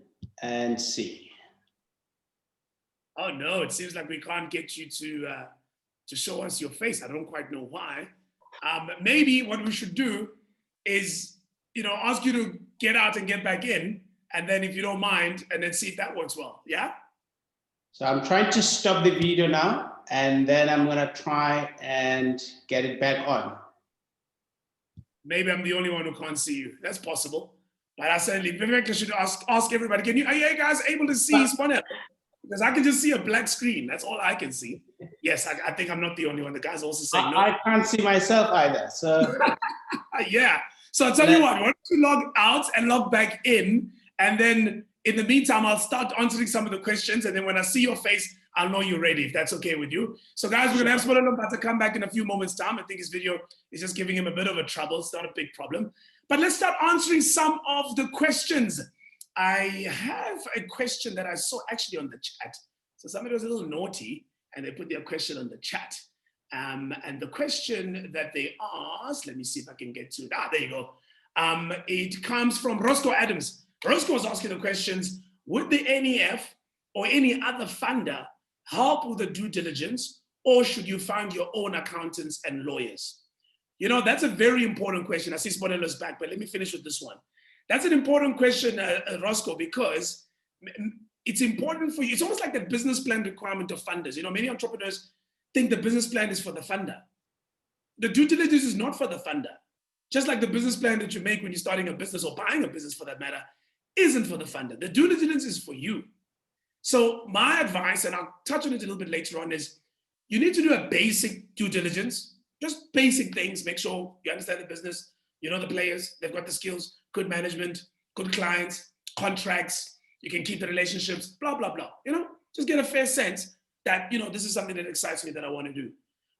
and see. Oh no, it seems like we can't get you to show us your face. I don't quite know why. Maybe what we should do is, ask you to get out and get back in, and then if you don't mind, and then see if that works well. Yeah. So I'm trying to stop the video now, and then I'm gonna try and get it back on. Maybe I'm the only one who can't see you. That's possible. But I certainly, Vivek, I should ask everybody. Are you guys able to see Spanel? Because I can just see a black screen. That's all I can see. Yes, I think I'm not the only one. The guys also saying no. I can't see myself either. So yeah. So I'll tell you what, why don't you log out and log back in, and then in the meantime, I'll start answering some of the questions, and then when I see your face, I'll know you're ready, if that's okay with you. So guys, we're gonna have Spanel to come back in a few moments' time. I think his video is just giving him a bit of a trouble. It's not a big problem. But let's start answering some of the questions. I have a question that I saw actually on the chat. So somebody was a little naughty and they put their question on the chat. And the question that they asked, let me see if I can get to it. There you go. It comes from Roscoe Adams. Roscoe was asking the questions, would the NEF or any other funder help with the due diligence, or should you find your own accountants and lawyers? That's a very important question. I see Sponelo's back, but let me finish with this one. That's an important question, Roscoe, because it's important for you. It's almost like the business plan requirement of funders. Many entrepreneurs think the business plan is for the funder. The due diligence is not for the funder. Just like the business plan that you make when you're starting a business or buying a business for that matter, isn't for the funder. The due diligence is for you. So my advice, and I'll touch on it a little bit later on, is you need to do a basic due diligence, just basic things. Make sure you understand the business, you know the players, they've got the skills, good management, good clients, contracts, you can keep the relationships, blah, blah, blah. Just get a fair sense that, this is something that excites me that I want to do.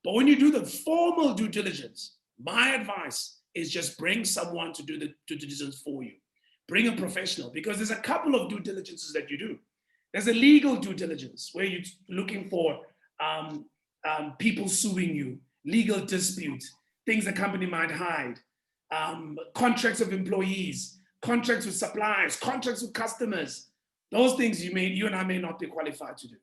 But when you do the formal due diligence, my advice is just bring someone to do the due diligence for you. Bring a professional, because there's a couple of due diligences that you do. There's a legal due diligence where you're looking for people suing you, legal disputes, things the company might hide, contracts of employees, contracts with suppliers, contracts with customers. Those things you and I may not be qualified to do.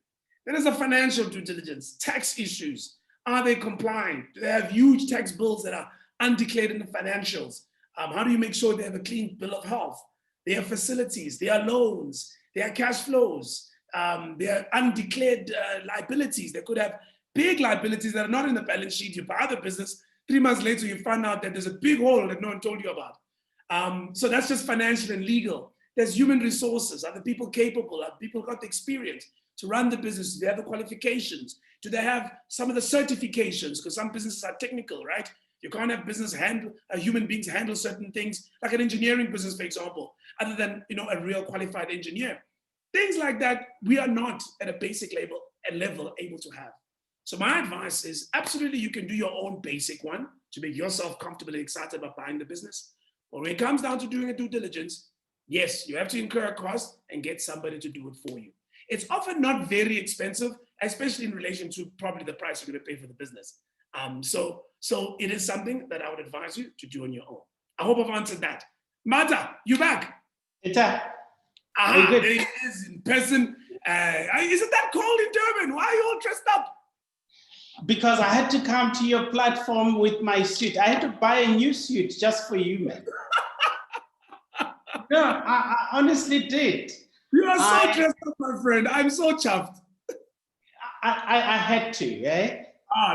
Then there's a financial due diligence, tax issues. Are they compliant? Do they have huge tax bills that are undeclared in the financials? How do you make sure they have a clean bill of health? They have facilities, they are loans, they are cash flows, they are undeclared liabilities. They could have big liabilities that are not in the balance sheet. You buy the business, 3 months later, you find out that there's a big hole that no one told you about. So that's just financial and legal. There's human resources. Are the people capable? Are people got the experience to run the business? Do they have the qualifications? Do they have some of the certifications? Because some businesses are technical, right? You can't have human beings handle certain things, like an engineering business, for example, other than a real qualified engineer. Things like that, we are not at a basic level able to have. So my advice is absolutely you can do your own basic one to make yourself comfortable and excited about buying the business. But when it comes down to doing a due diligence, yes, you have to incur a cost and get somebody to do it for you. It's often not very expensive, especially in relation to probably the price you're going to pay for the business. So it is something that I would advise you to do on your own. I hope I've answered that. Marta, you back? Ita. There he is in person. Isn't that cold in Durban? Why are you all dressed up? Because I had to come to your platform with my suit. I had to buy a new suit just for you, man. No, I honestly did. You are so dressed up, my friend. I'm so chuffed. I had to, eh?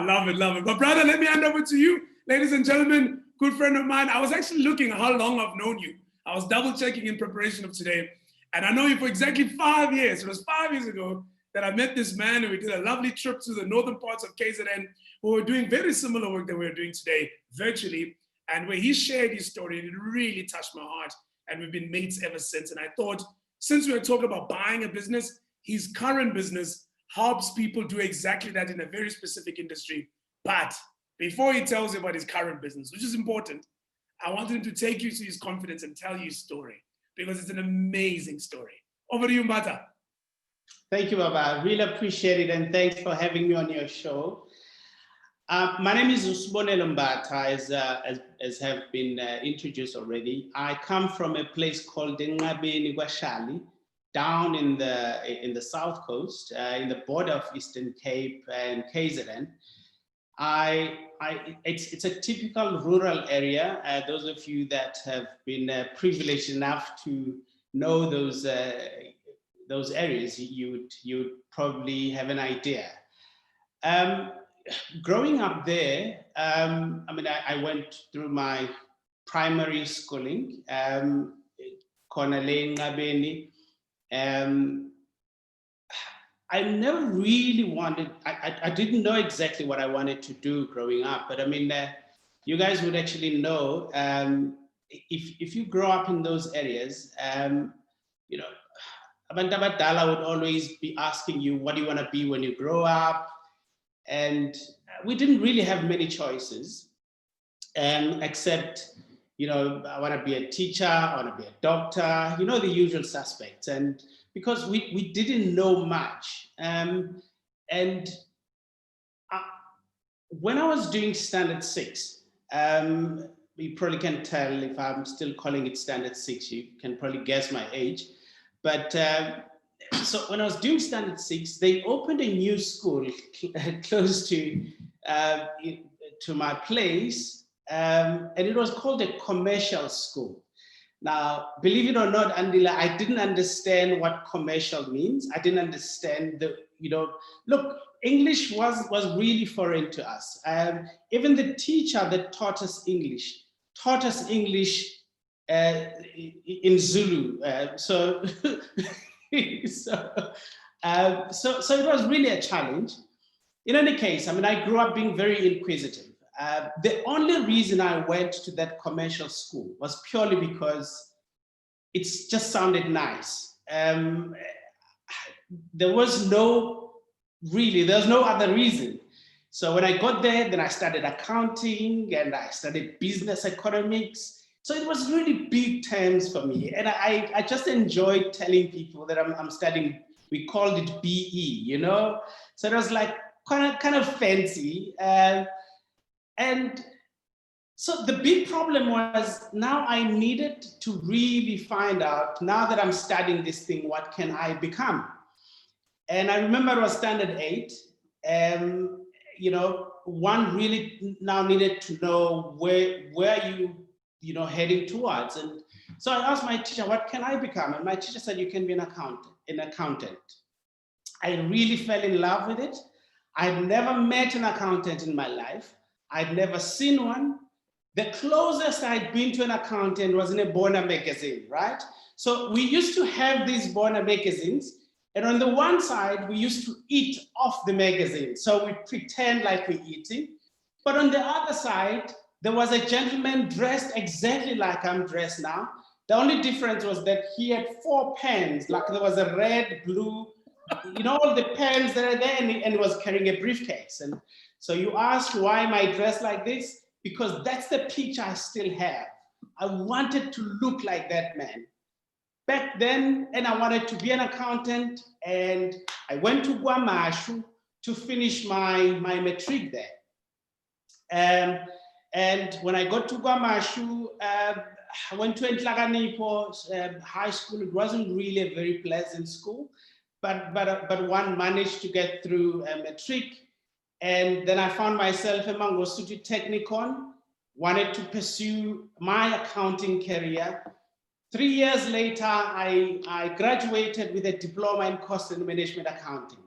Love it. But brother, let me hand over to you. Ladies and gentlemen, good friend of mine. I was actually looking at how long I've known you. I was double checking in preparation of today. And I know you for exactly 5 years. It was 5 years ago that I met this man and we did a lovely trip to the northern parts of KZN. We were doing very similar work that we're doing today virtually. And where he shared his story, it really touched my heart. and we've been mates ever since. And I thought, since we were talking about buying a business, his current business helps people do exactly that in a very specific industry. But before he tells you about his current business, which is important, I wanted him to take you to his confidence and tell you his story, because it's an amazing story. Over to you, Mbata. Thank you, Baba. I really appreciate it, and thanks for having me on your show. My name is Usbonelo Mbata, as have been introduced already. I come from a place called Ngabeni Gwashali, down in the south coast, in the border of Eastern Cape and KZN. It's a typical rural area. Those of you that have been privileged enough to know those areas, you'd probably have an idea. Growing up there, I went through my primary schooling, Konale Ngabeni. I never really wanted, I didn't know exactly what I wanted to do growing up, but you guys would actually know, if you grow up in those areas, Abantu abadala would always be asking you, what do you want to be when you grow up? And we didn't really have many choices, except, I want to be a teacher, I want to be a doctor, the usual suspects. And because we didn't know much. And when I was doing standard 6, you probably can tell if I'm still calling it standard 6, you can probably guess my age. But so when I was doing standard 6, they opened a new school close to my place, and it was called a commercial school. Now, believe it or not, Andila, I didn't understand what commercial means. I didn't understand look, English was really foreign to us. Even the teacher that taught us English in Zulu. So it was really a challenge. In any case, I grew up being very inquisitive. The only reason I went to that commercial school was purely because it just sounded nice. There was no other reason. So when I got there, then I studied accounting and I studied business economics. So it was really big terms for me. And I just enjoyed telling people that I'm studying, we called it BE, So it was like kind of fancy. And so the big problem was, now I needed to really find out, now that I'm studying this thing, what can I become? And I remember it was standard 8. One really now needed to know where you heading towards. And so I asked my teacher, what can I become? And my teacher said, you can be an accountant. I really fell in love with it. I'd never met an accountant in my life. I'd never seen one. The closest I'd been to an accountant was in a Bona magazine, right? So we used to have these Bona magazines, and on the one side, we used to eat off the magazine. So we pretend like we're eating. But on the other side, there was a gentleman dressed exactly like I'm dressed now. The only difference was that he had 4 pens, like there was a red, blue, all the pens that are there, and he was carrying a briefcase. And so you ask, why am I dressed like this? Because that's the picture I still have. I wanted to look like that man back then, and I wanted to be an accountant, and I went to Guamashu to finish my matric there. And when I got to Guamashu, I went to Nhlakanipho high school. It wasn't really a very pleasant school, but one managed to get through a matric. And then I found myself at Mangosuthu Technikon, wanted to pursue my accounting career. 3 years later, I graduated with a diploma in cost and management accounting.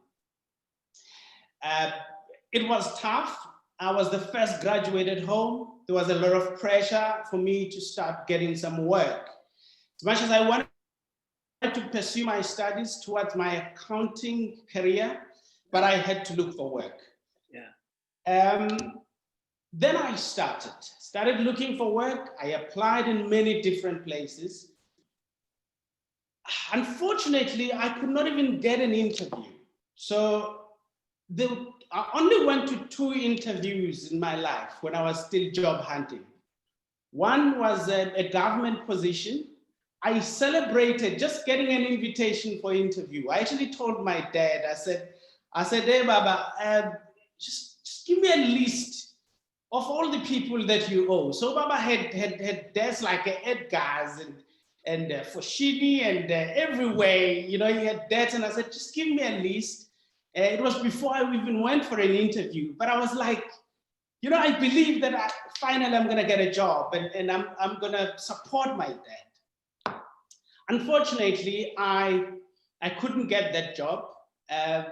It was tough. I was the first graduate at home. There was a lot of pressure for me to start getting some work. As much as I wanted to pursue my studies towards my accounting career, but I had to look for work. Then I started looking for work. I applied in many different places. unfortunately, I could not even get an interview. So I only went to 2 interviews in my life when I was still job hunting. One was a government position. I celebrated just getting an invitation for interview. I actually told my dad, I said, hey, Baba, just give me a list of all the people that you owe. So Baba had debts like Edgar's and Foshini and everywhere, you know, he had debts. And I said, just give me a list. It was before I even went for an interview, but I was like, you know, I believe that finally I'm gonna get a job and I'm gonna support my dad. Unfortunately, I couldn't get that job. I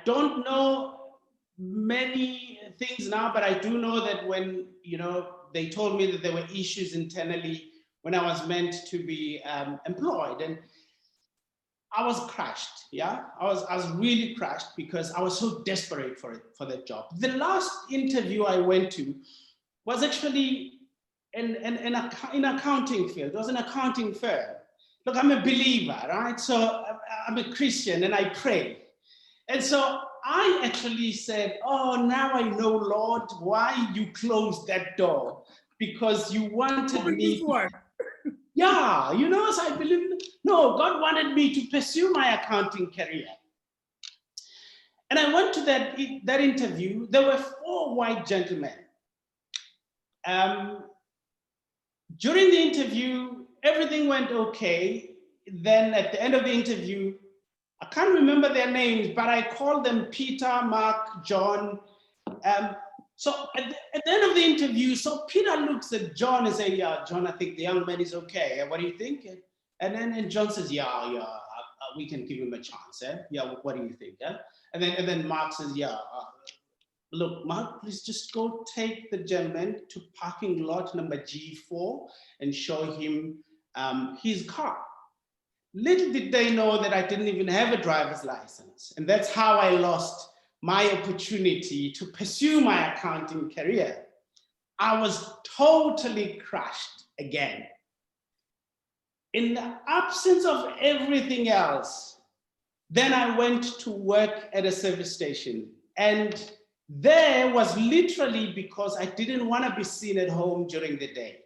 don't know many things now, but I do know that when, you know, they told me that there were issues internally when I was meant to be employed, and I was crushed. Yeah, I was really crushed because I was so desperate for that job. The last interview I went to was actually in accounting field. It was an accounting firm. Look, I'm a believer, right? So I'm a Christian and I pray. And so I actually said, oh, now I know, Lord, why you closed that door, because you wanted me to, yeah, you know, so I believe, no, God wanted me to pursue my accounting career. And I went to that interview. There were 4 white gentlemen. During the interview, everything went okay. Then at the end of the interview, I can't remember their names, but I called them Peter, Mark, John. So at the end of the interview, so Peter looks at John and says, yeah, John, I think the young man is okay. What do you think? And then John says, yeah, we can give him a chance. Yeah, what do you think? And then Mark says, yeah, look, Mark, please just go take the gentleman to parking lot number G4 and show him his car. Little did they know that I didn't even have a driver's license. And that's how I lost my opportunity to pursue my accounting career. I was totally crushed again. In the absence of everything else, then I went to work at a service station. And there was literally because I didn't want to be seen at home during the day.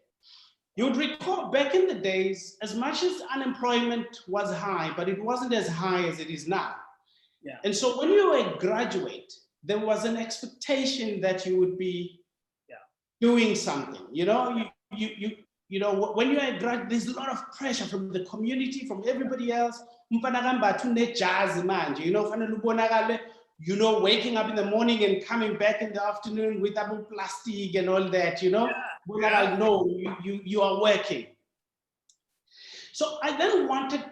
You would recall back in the days, as much as unemployment was high, but it wasn't as high as it is now. Yeah. And so when you were a graduate, there was an expectation that you would be doing something. You know, you know, when you're a graduate, there's a lot of pressure from the community, from everybody else. You know, waking up in the morning and coming back in the afternoon with double plastic and all that, you know? Yeah. No, you are working. So I then wanted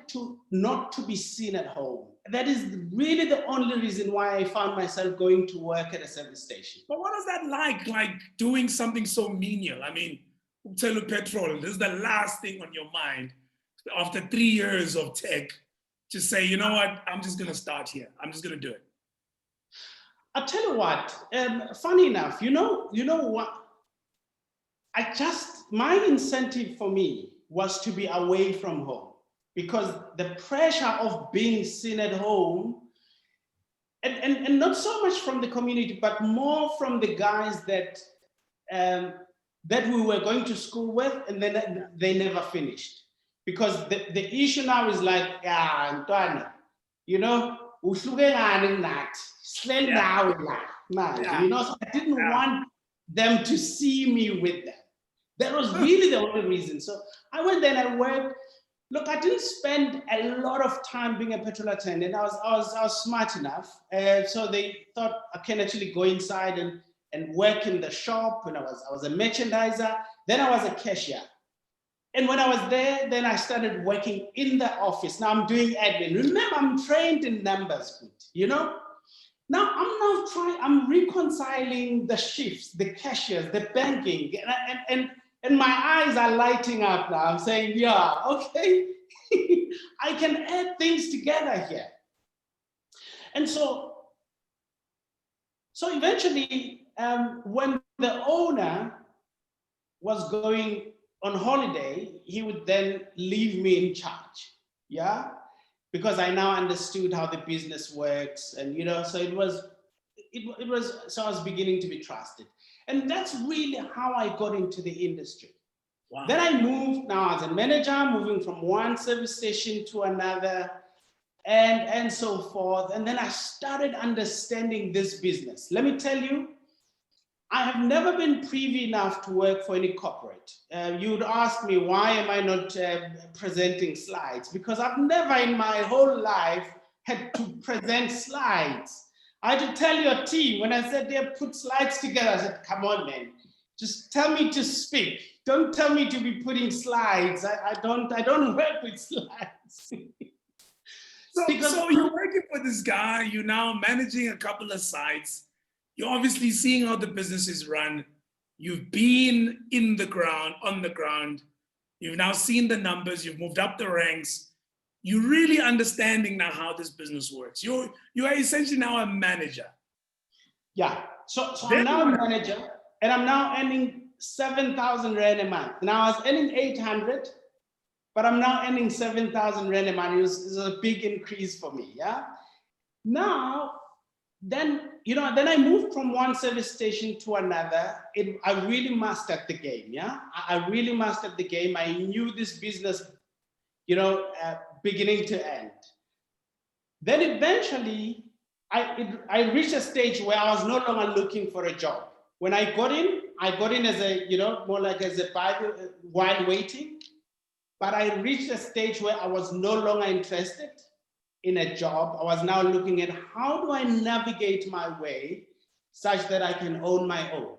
not to be seen at home. That is really the only reason why I found myself going to work at a service station. But what is that like doing something so menial? I mean, Utelu petrol, this is the last thing on your mind after 3 years of tech, to say, you know what, I'm just gonna start here. I'm just gonna do it. I'll tell you what, funny enough, you know what? My incentive for me was to be away from home, because the pressure of being seen at home, and not so much from the community, but more from the guys that we were going to school with, and then they never finished. Because the issue now is like, Ntwana, you know, you know, so I didn't want them to see me with them. That was really the only reason. So I went there and I worked. Look, I didn't spend a lot of time being a petrol attendant. I was smart enough. So they thought I can actually go inside and work in the shop. And I was a merchandiser. Then I was a cashier. And when I was there, then I started working in the office. Now I'm doing admin. Remember, I'm trained in numbers, you know? Now I'm reconciling the shifts, the cashiers, the banking, and my eyes are lighting up now. I'm saying, yeah, okay, I can add things together here. And so eventually, when the owner was going on holiday, he would then leave me in charge, yeah? Because I now understood how the business works, and so it was, so I was beginning to be trusted. And that's really how I got into the industry. Wow. Then I moved now as a manager, moving from one service station to another, and so forth. And then I started understanding this business. Let me tell you, I have never been privy enough to work for any corporate. You would ask me, why am I not presenting slides? Because I've never in my whole life had to present slides. I had to tell your team, when I said they put slides together, I said, come on, man, just tell me to speak. Don't tell me to be putting slides. I don't work with slides. So you're working for this guy, you're now managing a couple of sites. You're obviously seeing how the business is run. You've been in the ground, on the ground. You've now seen the numbers, you've moved up the ranks. You're really understanding now how this business works. You are essentially now a manager. Yeah, so I'm now a manager, and I'm now earning 7,000 Rand a month. Now I was earning 800, but I'm now earning 7,000 Rand a month. It was a big increase for me, yeah? Now, then I moved from one service station to another. I really mastered the game, yeah? I really mastered the game. I knew this business, beginning to end. Then eventually, I reached a stage where I was no longer looking for a job. When I got in as a, more like as a while waiting, but I reached a stage where I was no longer interested in a job. I was now looking at how do I navigate my way such that I can own my own?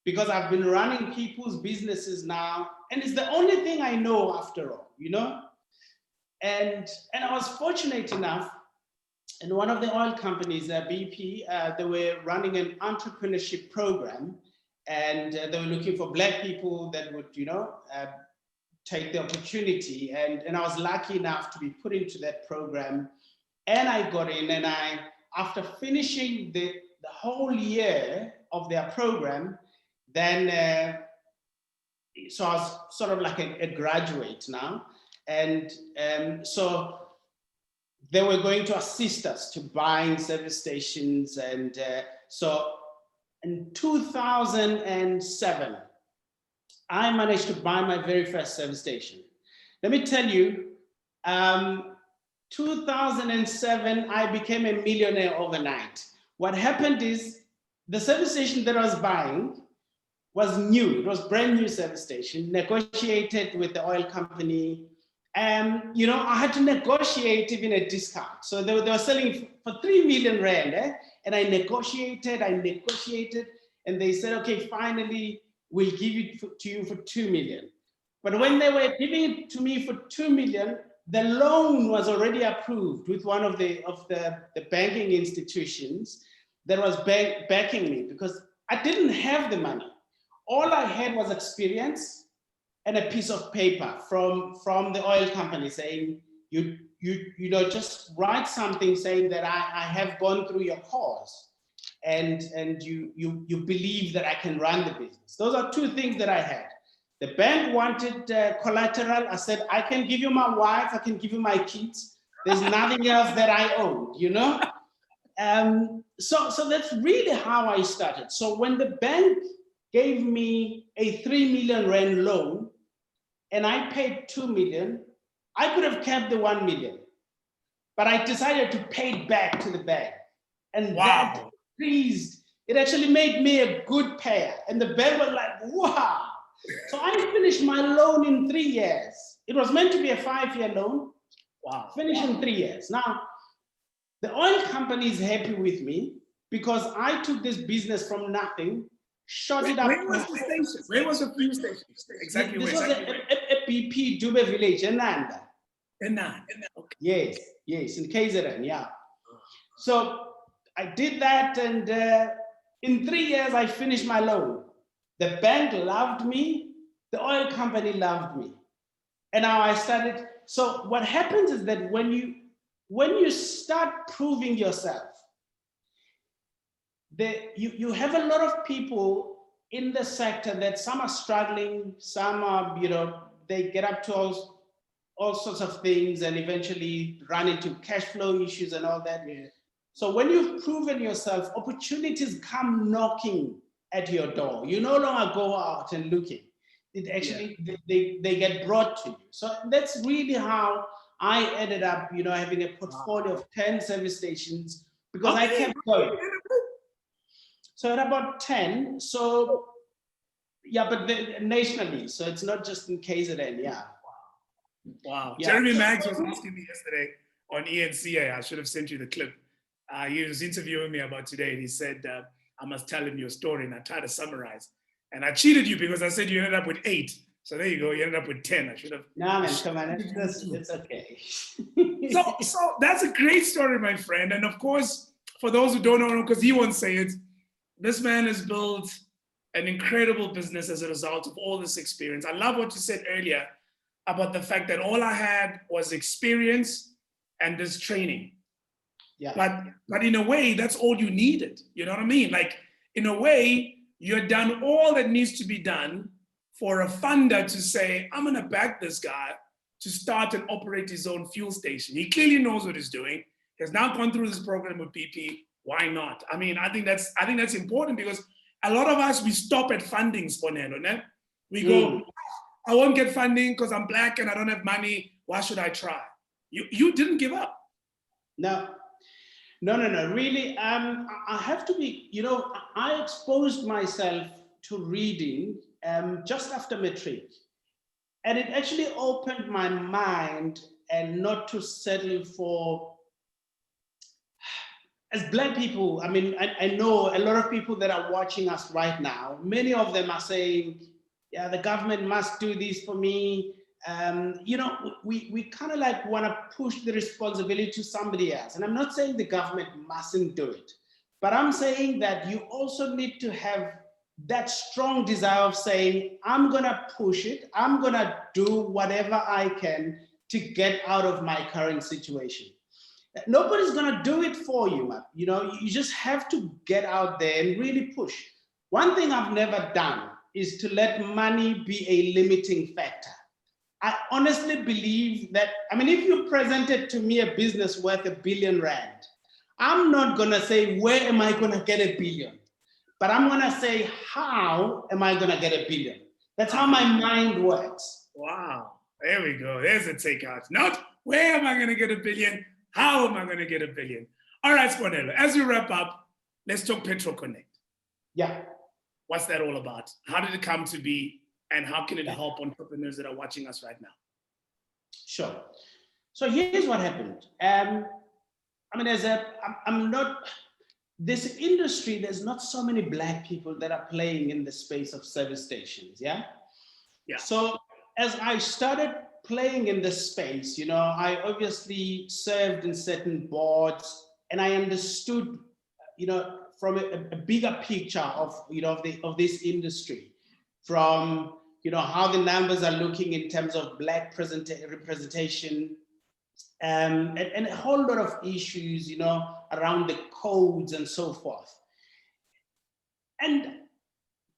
Because I've been running people's businesses now, and it's the only thing I know after all, And I was fortunate enough, in one of the oil companies, BP, they were running an entrepreneurship program, and they were looking for Black people that would, take the opportunity. And I was lucky enough to be put into that program. And I got in, and after finishing the whole year of their program, then, so I was sort of like a graduate now. And so they were going to assist us to buying service stations. And so in 2007, I managed to buy my very first service station. Let me tell you, 2007, I became a millionaire overnight. What happened is the service station that I was buying was new. It was brand new service station, negotiated with the oil company. And, I had to negotiate even a discount. So they were selling for 3 million Rand, and I negotiated, and they said, okay, finally, we'll give it to you for 2 million. But when they were giving it to me for 2 million, the loan was already approved with one of the banking institutions that was backing me, because I didn't have the money. All I had was experience and a piece of paper from the oil company saying, just write something saying that I have gone through your course, and you believe that I can run the business. Those are two things that I had. The bank wanted collateral. I said, I can give you my wife, I can give you my kids. There's nothing else that I own, So that's really how I started. So when the bank gave me a 3 million Rand loan, and I paid 2 million, I could have kept the 1 million, but I decided to pay it back to the bank. And that increased, it actually made me a good payer. And the bank was like, wow. So I finished my loan in 3 years. It was meant to be a 5-year loan. Wow. Finished in 3 years. Now, the oil company is happy with me because I took this business from nothing, shot it up. Where was the station? Where was the fuel station? Exactly this where? was a BP Dube village, Enanda. Okay. Yes, in KZN, yeah. So I did that, and in 3 years, I finished my loan. The bank loved me, the oil company loved me. And now I started, so what happens is that when you start proving yourself, you have a lot of people in the sector that some are struggling, some are, you know, they get up to all sorts of things and eventually run into cash flow issues and all that. Yeah. So when you've proven yourself, opportunities come knocking at your door. You no longer go out and looking. It actually, they get brought to you. So that's really how I ended up, you know, having a portfolio of 10 service stations because I kept going. So at about 10, so yeah, but nationally, so it's not just in KZN, yeah. Wow. Yeah. Jeremy Maggs was asking me yesterday on ENCA, I should have sent you the clip. He was interviewing me about today, and he said, I must tell him your story, and I tried to summarize. And I cheated you because I said you ended up with 8. So there you go, you ended up with 10. I should have. No, man, come on, it's okay. So that's a great story, my friend. And of course, for those who don't know, because he won't say it, this man has built an incredible business as a result of all this experience. I love what you said earlier about the fact that all I had was experience and this training. Yeah. But in a way, that's all you needed. You know what I mean? Like, in a way, you're done all that needs to be done for a funder to say, I'm gonna back this guy to start and operate his own fuel station. He clearly knows what he's doing. He has now gone through this program with BP. Why not? I mean, I think that's important because a lot of us, we stop at funding, Sponelo, ne? We go, I won't get funding because I'm black and I don't have money. Why should I try? You didn't give up. No. Really, I have to be, you know, I exposed myself to reading just after matric. And it actually opened my mind and not to settle for, as black people, I mean, I know a lot of people that are watching us right now, many of them are saying, yeah, the government must do this for me. You know, we kind of like want to push the responsibility to somebody else. And I'm not saying the government mustn't do it, but I'm saying that you also need to have that strong desire of saying, I'm going to push it. I'm going to do whatever I can to get out of my current situation. Nobody's going to do it for you. You know, you just have to get out there and really push. One thing I've never done is to let money be a limiting factor. I honestly believe that, I mean, if you presented to me a business worth R1 billion, I'm not going to say, where am I going to get R1 billion? But I'm going to say, how am I going to get R1 billion? That's how my mind works. Wow. There we go. There's a takeout. Not where am I going to get R1 billion? How am I going to get R1 billion? All right, Sponelo, as we wrap up, let's talk PetroConnect. Yeah. What's that all about? How did it come to be? And how can it help entrepreneurs that are watching us right now? Sure. So here's what happened. I mean, I'm not, this industry, there's not so many black people that are playing in the space of service stations, yeah? Yeah. So as I started playing in this space, you know, I obviously served in certain boards and I understood, you know, from a bigger picture of, you know, of this industry, from, you know, how the numbers are looking in terms of black representation, and a whole lot of issues, you know, around the codes and so forth. And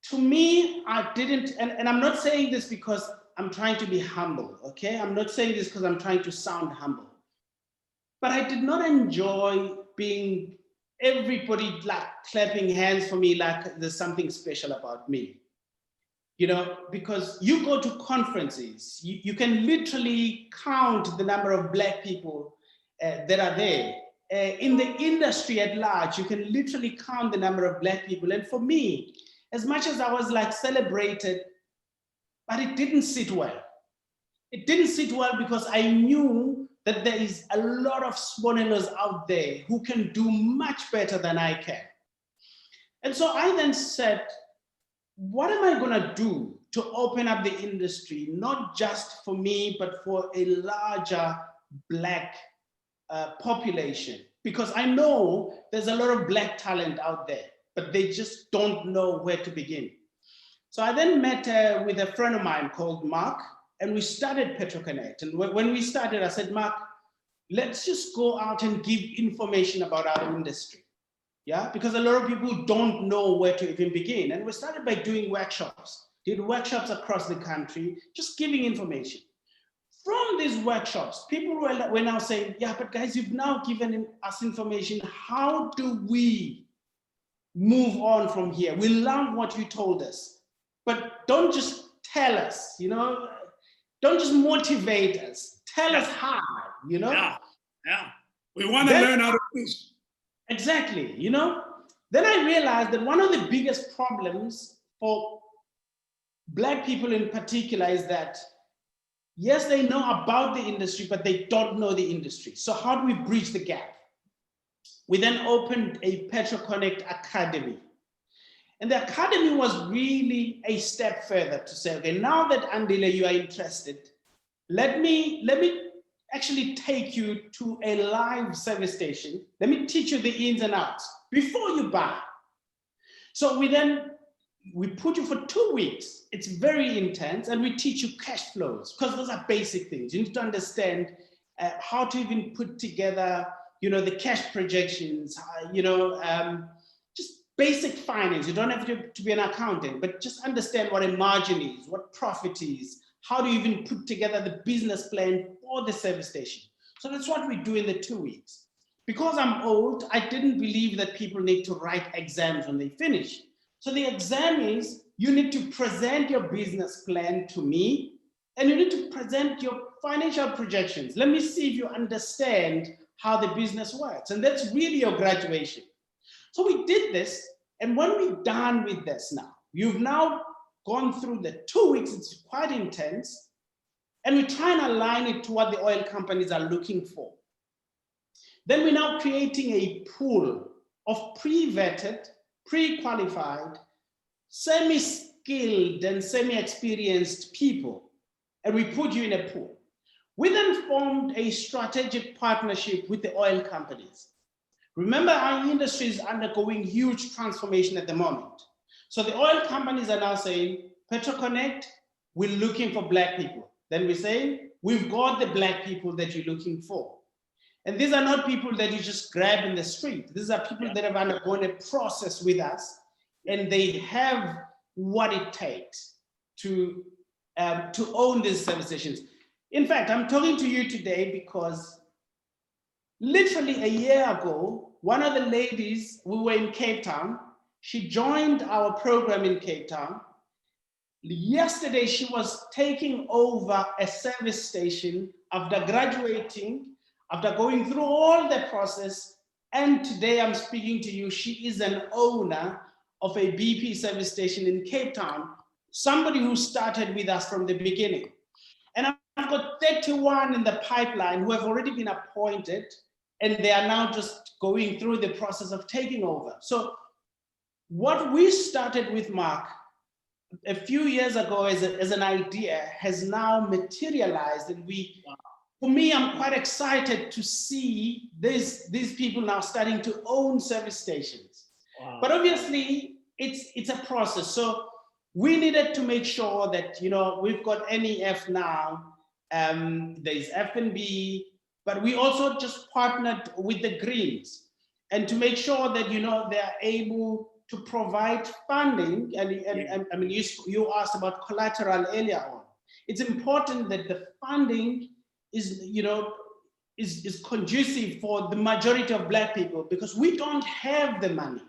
to me, I didn't, and I'm not saying this because I'm trying to be humble, okay? I'm not saying this because I'm trying to sound humble. But I did not enjoy being everybody like clapping hands for me like there's something special about me. You know, because you go to conferences, you can literally count the number of black people that are there. In the industry at large, you can literally count the number of black people. And for me, as much as I was like celebrated, but it didn't sit well. It didn't sit well because I knew that there is a lot of Sponelos out there who can do much better than I can. And so I then said, what am I going to do to open up the industry, not just for me, but for a larger black population? Because I know there's a lot of black talent out there, but they just don't know where to begin. So I then met with a friend of mine called Mark, and we started PetroConnect. And when we started, I said, Mark, let's just go out and give information about our industry. Yeah, because a lot of people don't know where to even begin. And we started by doing workshops, did workshops across the country, just giving information. From these workshops, people were now saying, yeah, but guys, you've now given us information. How do we move on from here? We love what you told us, but don't just tell us, you know, don't just motivate us. Tell us how, you know? Yeah. We want to learn how to fish. Exactly, you know? Then I realized that one of the biggest problems for Black people in particular is that, yes, they know about the industry, but they don't know the industry. So how do we bridge the gap? We then opened a PetroConnect Academy. And the academy was really a step further to say, okay, now that Andile, you are interested, let me actually take you to a live service station. Let me teach you the ins and outs before you buy. So we put you for 2 weeks. It's very intense, and we teach you cash flows, because those are basic things. You need to understand how to even put together, you know, the cash projections, just basic finance. You don't have to be an accountant, but just understand what a margin is, what profit is, how do you even put together the business plan for the service station. So that's what we do in the 2 weeks. Because I'm old, I didn't believe that people need to write exams when they finish. So the exam is, you need to present your business plan to me, and you need to present your financial projections. Let me see if you understand how the business works. And that's really your graduation. So we did this, and when we're done with this now, you've now gone through the 2 weeks, it's quite intense, and we try and align it to what the oil companies are looking for. Then we're now creating a pool of pre-vetted, pre-qualified, semi-skilled and semi-experienced people, and we put you in a pool. We then formed a strategic partnership with the oil companies. Remember, our industry is undergoing huge transformation at the moment. So the oil companies are now saying, PetroConnect, we're looking for Black people. Then we say, we've got the Black people that you're looking for. And these are not people that you just grab in the street. These are people that have undergone a process with us, and they have what it takes to own these service stations. In fact, I'm talking to you today because literally a year ago, one of the ladies, we were in Cape Town, she joined our program in Cape Town. Yesterday, she was taking over a service station after graduating, after going through all the process, and today I'm speaking to you, she is an owner of a BP service station in Cape Town, somebody who started with us from the beginning. And I've got 31 in the pipeline who have already been appointed, and they are now just going through the process of taking over. So what we started with, Mark, a few years ago as an idea has now materialized, and for me, I'm quite excited to see these people now starting to own service stations. Wow. But obviously, it's a process. So we needed to make sure that, you know, we've got NEF now, there's FNB, but we also just partnered with the Greens, and to make sure that, you know, they're able to provide funding. And I mean, you asked about collateral earlier on. It's important that the funding is, you know, is conducive for the majority of Black people, because we don't have the money.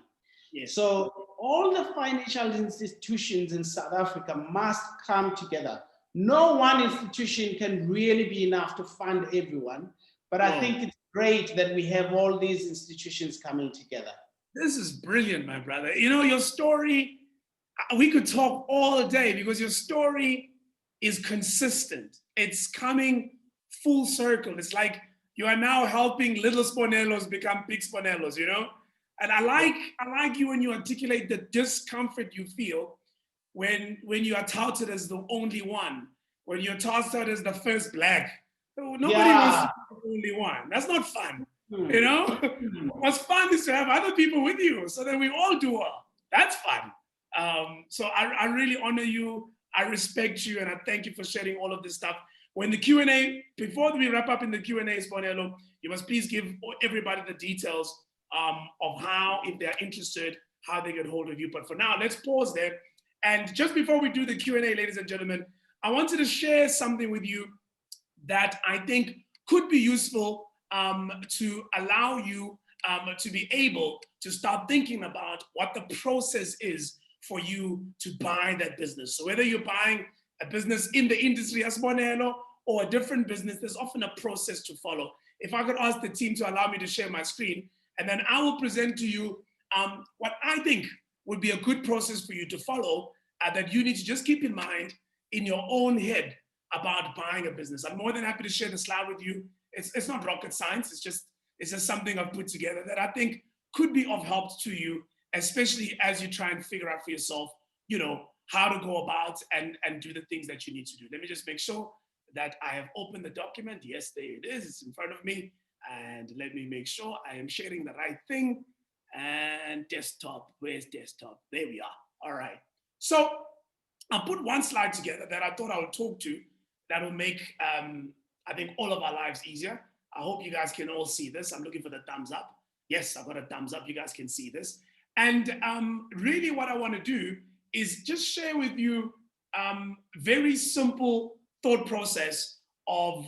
Yes. So all the financial institutions in South Africa must come together. No one institution can really be enough to fund everyone, but I think it's great that we have all these institutions coming together. This is brilliant, my brother. You know, your story, we could talk all day, because your story is consistent. It's coming full circle. It's like you are now helping little Sponelos become big Sponelos, you know? And I like you when you articulate the discomfort you feel when you are touted as the only one, when you're touted as the first Black. Nobody wants to be the only one. That's not fun, you know? What's fun is to have other people with you so that we all do well. That's fun. So I really honor you. I respect you, and I thank you for sharing all of this stuff. When the Q&A, before we wrap up in the Q&A, Sponelo, you must please give everybody the details of how, if they're interested, how they get hold of you. But for now, let's pause there. And just before we do the Q&A, ladies and gentlemen, I wanted to share something with you that I think could be useful to allow you to be able to start thinking about what the process is for you to buy that business. So whether you're buying a business in the industry as Bonello or a different business, there's often a process to follow. If I could ask the team to allow me to share my screen, and then I will present to you what I think would be a good process for you to follow that you need to just keep in mind in your own head about buying a business. I'm more than happy to share the slide with you. It's not rocket science. It's just something I've put together that I think could be of help to you, especially as you try and figure out for yourself, you know, how to go about and do the things that you need to do. Let me just make sure that I have opened the document. Yes, there it is. It's in front of me. And let me make sure I am sharing the right thing. And desktop, where's desktop? There we are. All right. So I put one slide together that I thought I would talk to that will make, I think, all of our lives easier. I hope you guys can all see this. I'm looking for the thumbs up. Yes, I've got a thumbs up. You guys can see this. And really what I want to do is just share with you very simple thought process of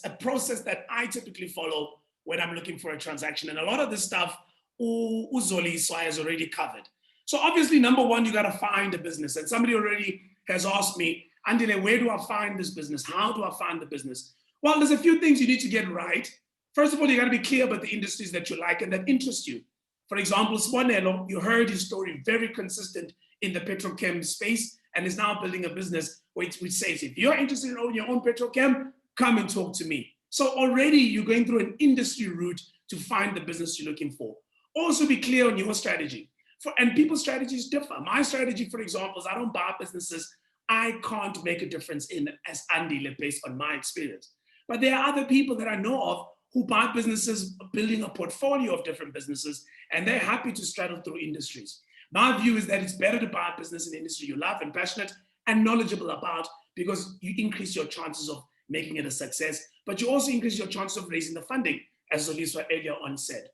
a process that I typically follow when I'm looking for a transaction. And a lot of this stuff, Uzoli has already covered. So obviously, number one, you got to find a business. And somebody already has asked me, Andile, where do I find this business? How do I find the business? Well, there's a few things you need to get right. First of all, you got to be clear about the industries that you like and that interest you. For example, Sponello, you heard his story, very consistent in the petrochem space, and is now building a business which says, if you're interested in owning your own petrochem, come and talk to me. So already you're going through an industry route to find the business you're looking for. Also be clear on your strategy. And people's strategies differ. My strategy, for example, is I don't buy businesses I can't make a difference in as Andile based on my experience. But there are other people that I know of who buy businesses, building a portfolio of different businesses, and they're happy to straddle through industries. My view is that it's better to buy a business in the industry you love and passionate and knowledgeable about, because you increase your chances of making it a success, but you also increase your chances of raising the funding, as Zoliswa earlier on said.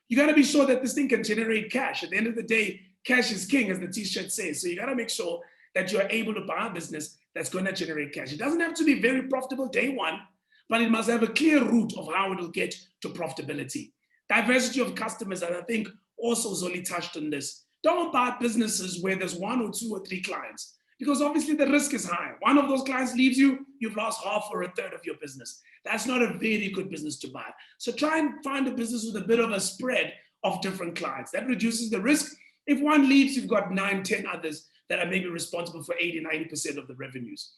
You got to be sure that this thing can generate cash. At the end of the day, cash is king, as the t-shirt says. So you got to make sure that you're able to buy a business that's going to generate cash. It doesn't have to be very profitable day one, but it must have a clear route of how it will get to profitability. Diversity of customers, and I think also Zoli touched on this. Don't buy businesses where there's 1 or 2 or 3 clients, because obviously the risk is high. One of those clients leaves you, you've lost half or a third of your business. That's not a very good business to buy. So try and find a business with a bit of a spread of different clients. That reduces the risk. If one leaves, you've got 9, 10 others that are maybe responsible for 80, 90% of the revenues.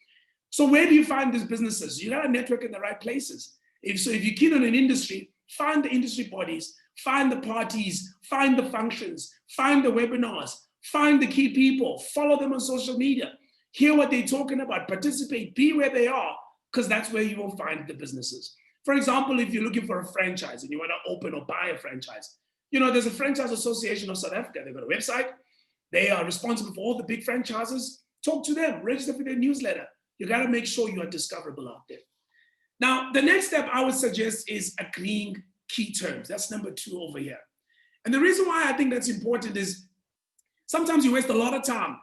So where do you find these businesses? You got to network in the right places. If you're keen on an industry, find the industry bodies, find the parties, find the functions, find the webinars, find the key people, follow them on social media, hear what they're talking about, participate, be where they are, because that's where you will find the businesses. For example, if you're looking for a franchise and you want to open or buy a franchise, you know, there's a Franchise Association of South Africa. They've got a website. They are responsible for all the big franchises. Talk to them, register for their newsletter. You got to make sure you are discoverable out there. Now, the next step I would suggest is agreeing key terms. That's number 2 over here. And the reason why I think that's important is sometimes you waste a lot of time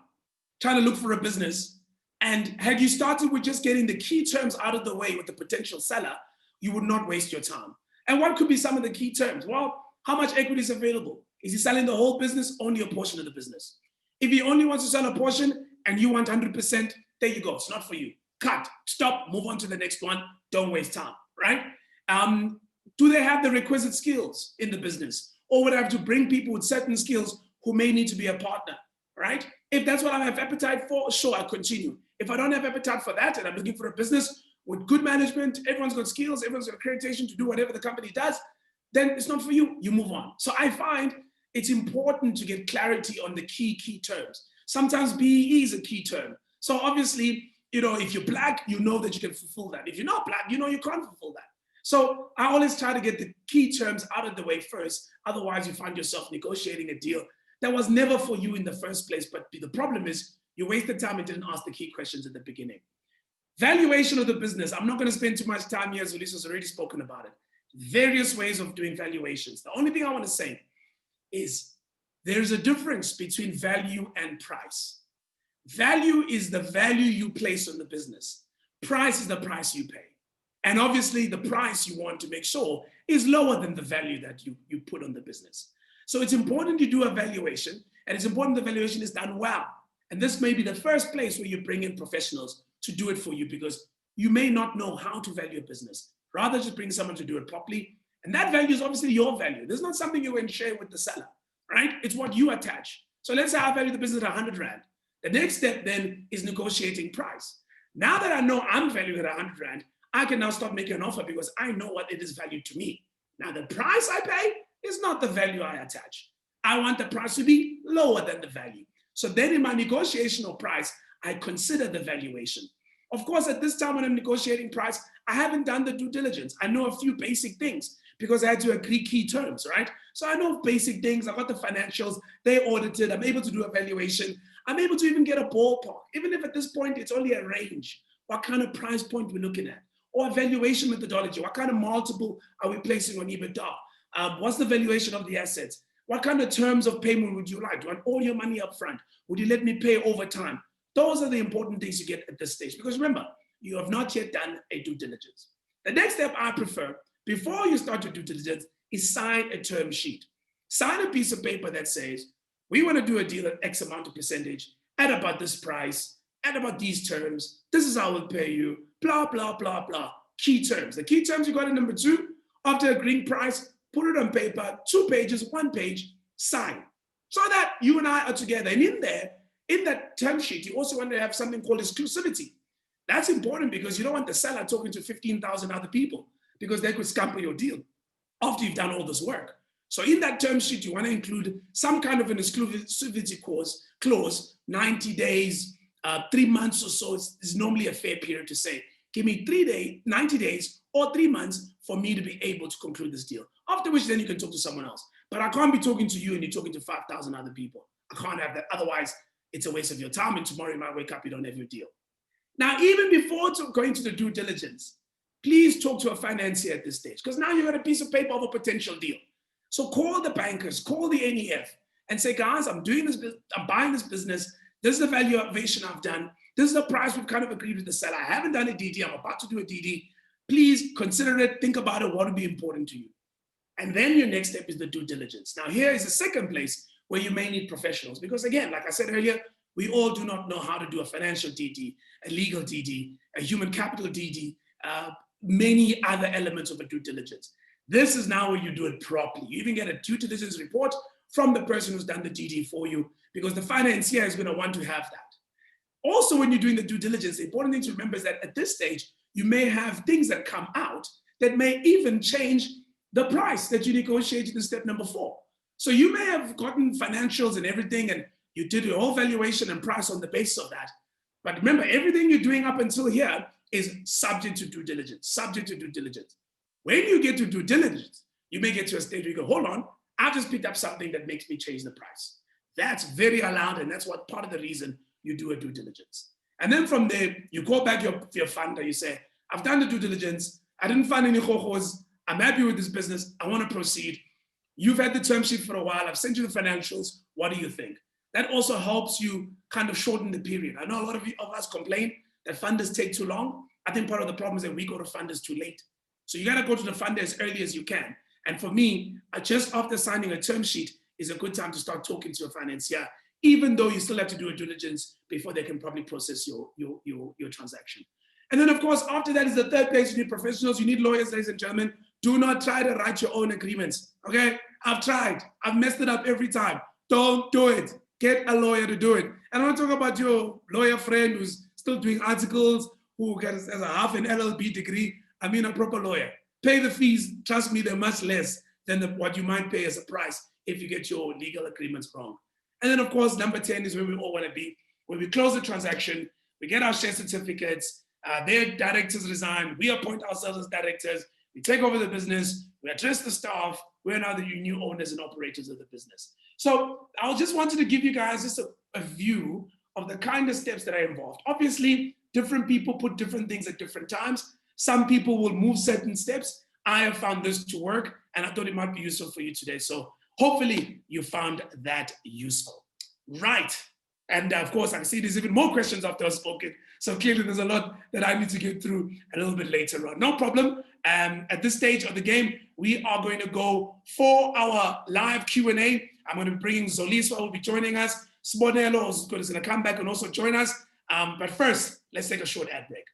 trying to look for a business. And had you started with just getting the key terms out of the way with the potential seller, you would not waste your time. And what could be some of the key terms? Well, how much equity is available? Is he selling the whole business? Only a portion of the business. If he only wants to sell a portion and you want 100%, there you go. It's not for you. Cut, stop, move on to the next one. Don't waste time, right? Do they have the requisite skills in the business? Or would I have to bring people with certain skills who may need to be a partner, right? If that's what I have appetite for, sure, I'll continue. If I don't have appetite for that and I'm looking for a business with good management, everyone's got skills, everyone's got accreditation to do whatever the company does, then it's not for you, you move on. So I find it's important to get clarity on the key terms. Sometimes BEE is a key term. So obviously, you know, if you're black, you know that you can fulfill that. If you're not black, you know you can't fulfill that. So I always try to get the key terms out of the way first. Otherwise, you find yourself negotiating a deal that was never for you in the first place. But the problem is you wasted time and didn't ask the key questions at the beginning. Valuation of the business. I'm not going to spend too much time here, as Ulissa's already spoken about it. Various ways of doing valuations. The only thing I want to say is there's a difference between value and price. Value is the value you place on the business. Price is the price you pay. And obviously the price you want to make sure is lower than the value that you put on the business. So it's important to do a valuation, and it's important the valuation is done well. And this may be the first place where you bring in professionals to do it for you, because you may not know how to value a business. Rather just bring someone to do it properly. And that value is obviously your value. This is not something you're going to share with the seller, right? It's what you attach. So let's say I value the business at 100 Rand. The next step then is negotiating price. Now that I know I'm valuing at 100 Rand, I can now start making an offer because I know what it is valued to me. Now the price I pay is not the value I attach. I want the price to be lower than the value. So then in my negotiation of price, I consider the valuation. Of course, at this time when I'm negotiating price, I haven't done the due diligence. I know a few basic things because I had to agree key terms, right? So I know basic things. I got the financials, they audited, I'm able to do a valuation. I'm able to even get a ballpark, even if at this point it's only a range. What kind of price point we're looking at? Or a valuation methodology. What kind of multiple are we placing on EBITDA? What's the valuation of the assets? What kind of terms of payment would you like? Do you want all your money up front? Would you let me pay over time? Those are the important things you get at this stage. Because remember, you have not yet done a due diligence. The next step I prefer, before you start your due diligence, is sign a term sheet. Sign a piece of paper that says, we want to do a deal at X amount of percentage, at about this price, at about these terms. This is how we'll pay you, blah, blah, blah, blah. Key terms. The key terms you got in number 2, after agreeing price, put it on paper, 2 pages, 1 page, sign. So that you and I are together. And in there, in that term sheet, you also want to have something called exclusivity. That's important because you don't want the seller talking to 15,000 other people because they could scamper your deal after you've done all this work. So in that term sheet, you want to include some kind of an exclusivity clause, 90 days, 3 months or so is normally a fair period to say, give me 90 days or 3 months for me to be able to conclude this deal. After which then you can talk to someone else. But I can't be talking to you and you're talking to 5,000 other people. I can't have that. Otherwise, it's a waste of your time. And tomorrow you might wake up, you don't have your deal. Now, even before going to the due diligence, please talk to a financier at this stage, because now you've got a piece of paper of a potential deal. So call the bankers, call the NEF and say, guys, I'm doing this, I'm buying this business. This is the valuation I've done. This is the price we've kind of agreed with the seller. I haven't done a DD. I'm about to do a DD. Please consider it. Think about it. What would be important to you? And then your next step is the due diligence. Now, here is the second place where you may need professionals. Because again, like I said earlier, we all do not know how to do a financial DD, a legal DD, a human capital DD, many other elements of a due diligence. This is now where you do it properly. You even get a due diligence report from the person who's done the DD for you, because the financier is going to want to have that. Also, when you're doing the due diligence, the important thing to remember is that at this stage, you may have things that come out that may even change the price that you negotiated in step number 4. So you may have gotten financials and everything, and you did your whole valuation and price on the basis of that. But remember, everything you're doing up until here is subject to due diligence, subject to due diligence. When you get to due diligence, you may get to a stage where you go, hold on, I've just picked up something that makes me change the price. That's very allowed, and that's what part of the reason you do a due diligence. And then from there, you call back your funder, you say, I've done the due diligence, I didn't find any ho-hos, I'm happy with this business, I want to proceed. You've had the term sheet for a while, I've sent you the financials, what do you think? That also helps you kind of shorten the period. I know a lot of us complain that funders take too long. I think part of the problem is that we go to funders too late. So you got to go to the funder as early as you can. And for me, just after signing a term sheet is a good time to start talking to a financier, even though you still have to do a due diligence before they can probably process your transaction. And then, of course, after that is the third place. You need professionals, you need lawyers, ladies and gentlemen. Do not try to write your own agreements, okay? I've tried. I've messed it up every time. Don't do it. Get a lawyer to do it. And I want to talk about your lawyer friend who's still doing articles, who has a half an LLB degree. I mean, a proper lawyer. Pay the fees. Trust me, they're much less than what you might pay as a price if you get your legal agreements wrong. And then, of course, number 10 is where we all want to be. When we close the transaction, we get our share certificates, their directors resign, we appoint ourselves as directors, we take over the business, we address the staff, we're now the new owners and operators of the business. So I just wanted to give you guys just a view of the kind of steps that are involved. Obviously, different people put different things at different times. Some people will move certain steps. I have found this to work, and I thought it might be useful for you today. So hopefully you found that useful. Right. And of course, I see there's even more questions after I've spoken. So clearly there's a lot that I need to get through a little bit later on. No problem. At this stage of the game, we are going to go for our live Q&A. I'm going to be bringing Zoliswa, who will be joining us. Sbonelo is going to come back and also join us. But first, let's take a short ad break.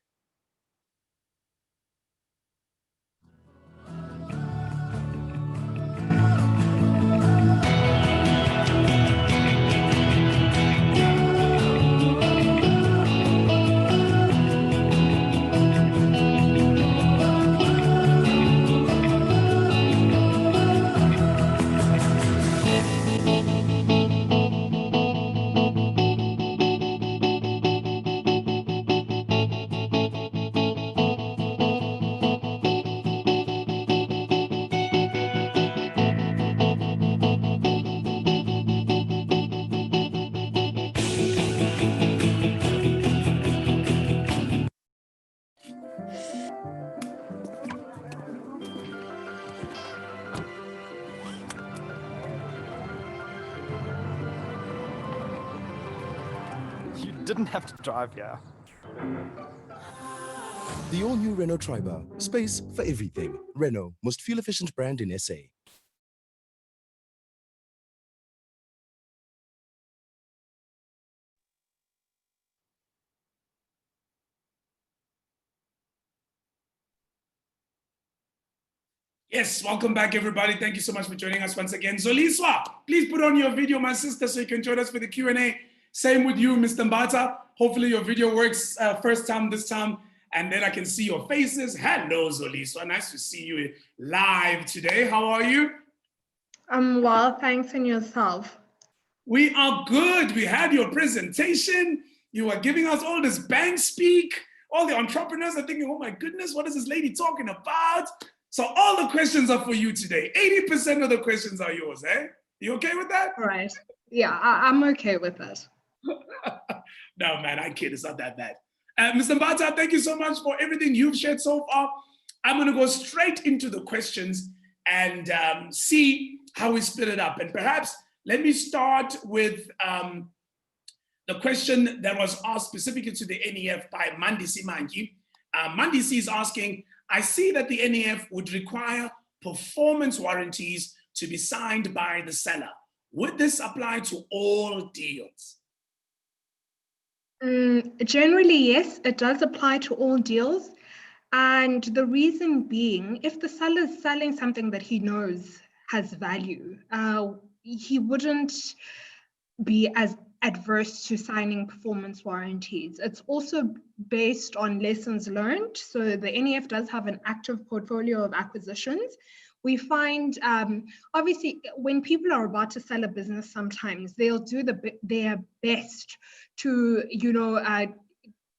Didn't have to drive here. The all-new Renault Triber. Space for everything. Renault, most fuel-efficient brand in SA. Yes, welcome back, everybody. Thank you so much for joining us once again. Zoliswa, please put on your video, my sister, so you can join us for the Q&A. Same with you, Mr. Mbata. Hopefully your video works first time this time, and then I can see your faces. Hello, Zoliswa. Nice to see you live today. How are you? I'm well, thanks, and yourself? We are good. We had your presentation. You were giving us all this bank speak. All the entrepreneurs are thinking, oh my goodness, what is this lady talking about? So all the questions are for you today. 80% of the questions are yours, eh? You okay with that? All right. Yeah, I'm okay with that. No, man, I kid. It's not that bad. Mr. Mbata, thank you so much for everything you've shared so far. I'm going to go straight into the questions and see how we split it up. And perhaps let me start with the question that was asked specifically to the NEF by Mandisi Mangi. Mandisi is asking, I see that the NEF would require performance warranties to be signed by the seller. Would this apply to all deals? Generally, yes, it does apply to all deals. And the reason being, if the seller is selling something that he knows has value, he wouldn't be as adverse to signing performance warranties. It's also based on lessons learned. So the NEF does have an active portfolio of acquisitions. We find, obviously, when people are about to sell a business, sometimes they'll do their best to,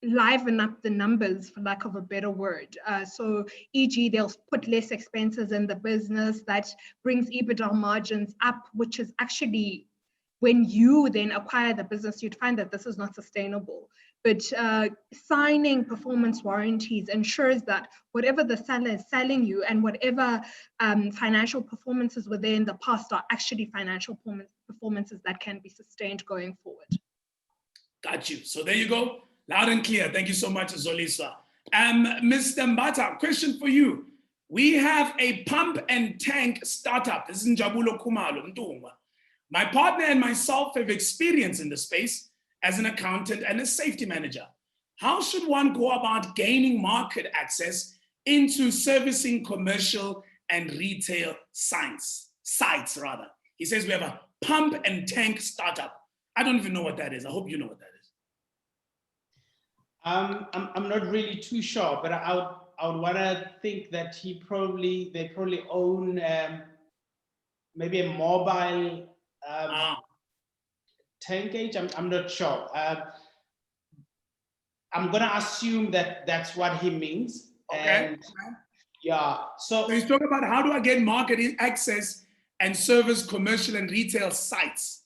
liven up the numbers, for lack of a better word. So, e.g., they'll put less expenses in the business that brings EBITDA margins up, which is actually, when you then acquire the business, you'd find that this is not sustainable. But signing performance warranties ensures that whatever the seller is selling you and whatever financial performances were there in the past are actually financial performances that can be sustained going forward. Got you. So there you go. Loud and clear. Thank you so much, Zolisa. Mr. Mbata, question for you. We have a pump and tank startup. This is Njabulo Kumalo, Ndungwa. My partner and myself have experience in the space as an accountant and a safety manager. How should one go about gaining market access into servicing commercial and retail sites? He says we have a pump and tank startup. I don't even know what that is. I hope you know what that is. I'm not really too sure, but I would want to think that they probably own maybe a mobile tank gauge. I'm not sure. I'm gonna assume that that's what he means. Okay. And yeah. So he's talking about how do I get market access and service commercial and retail sites?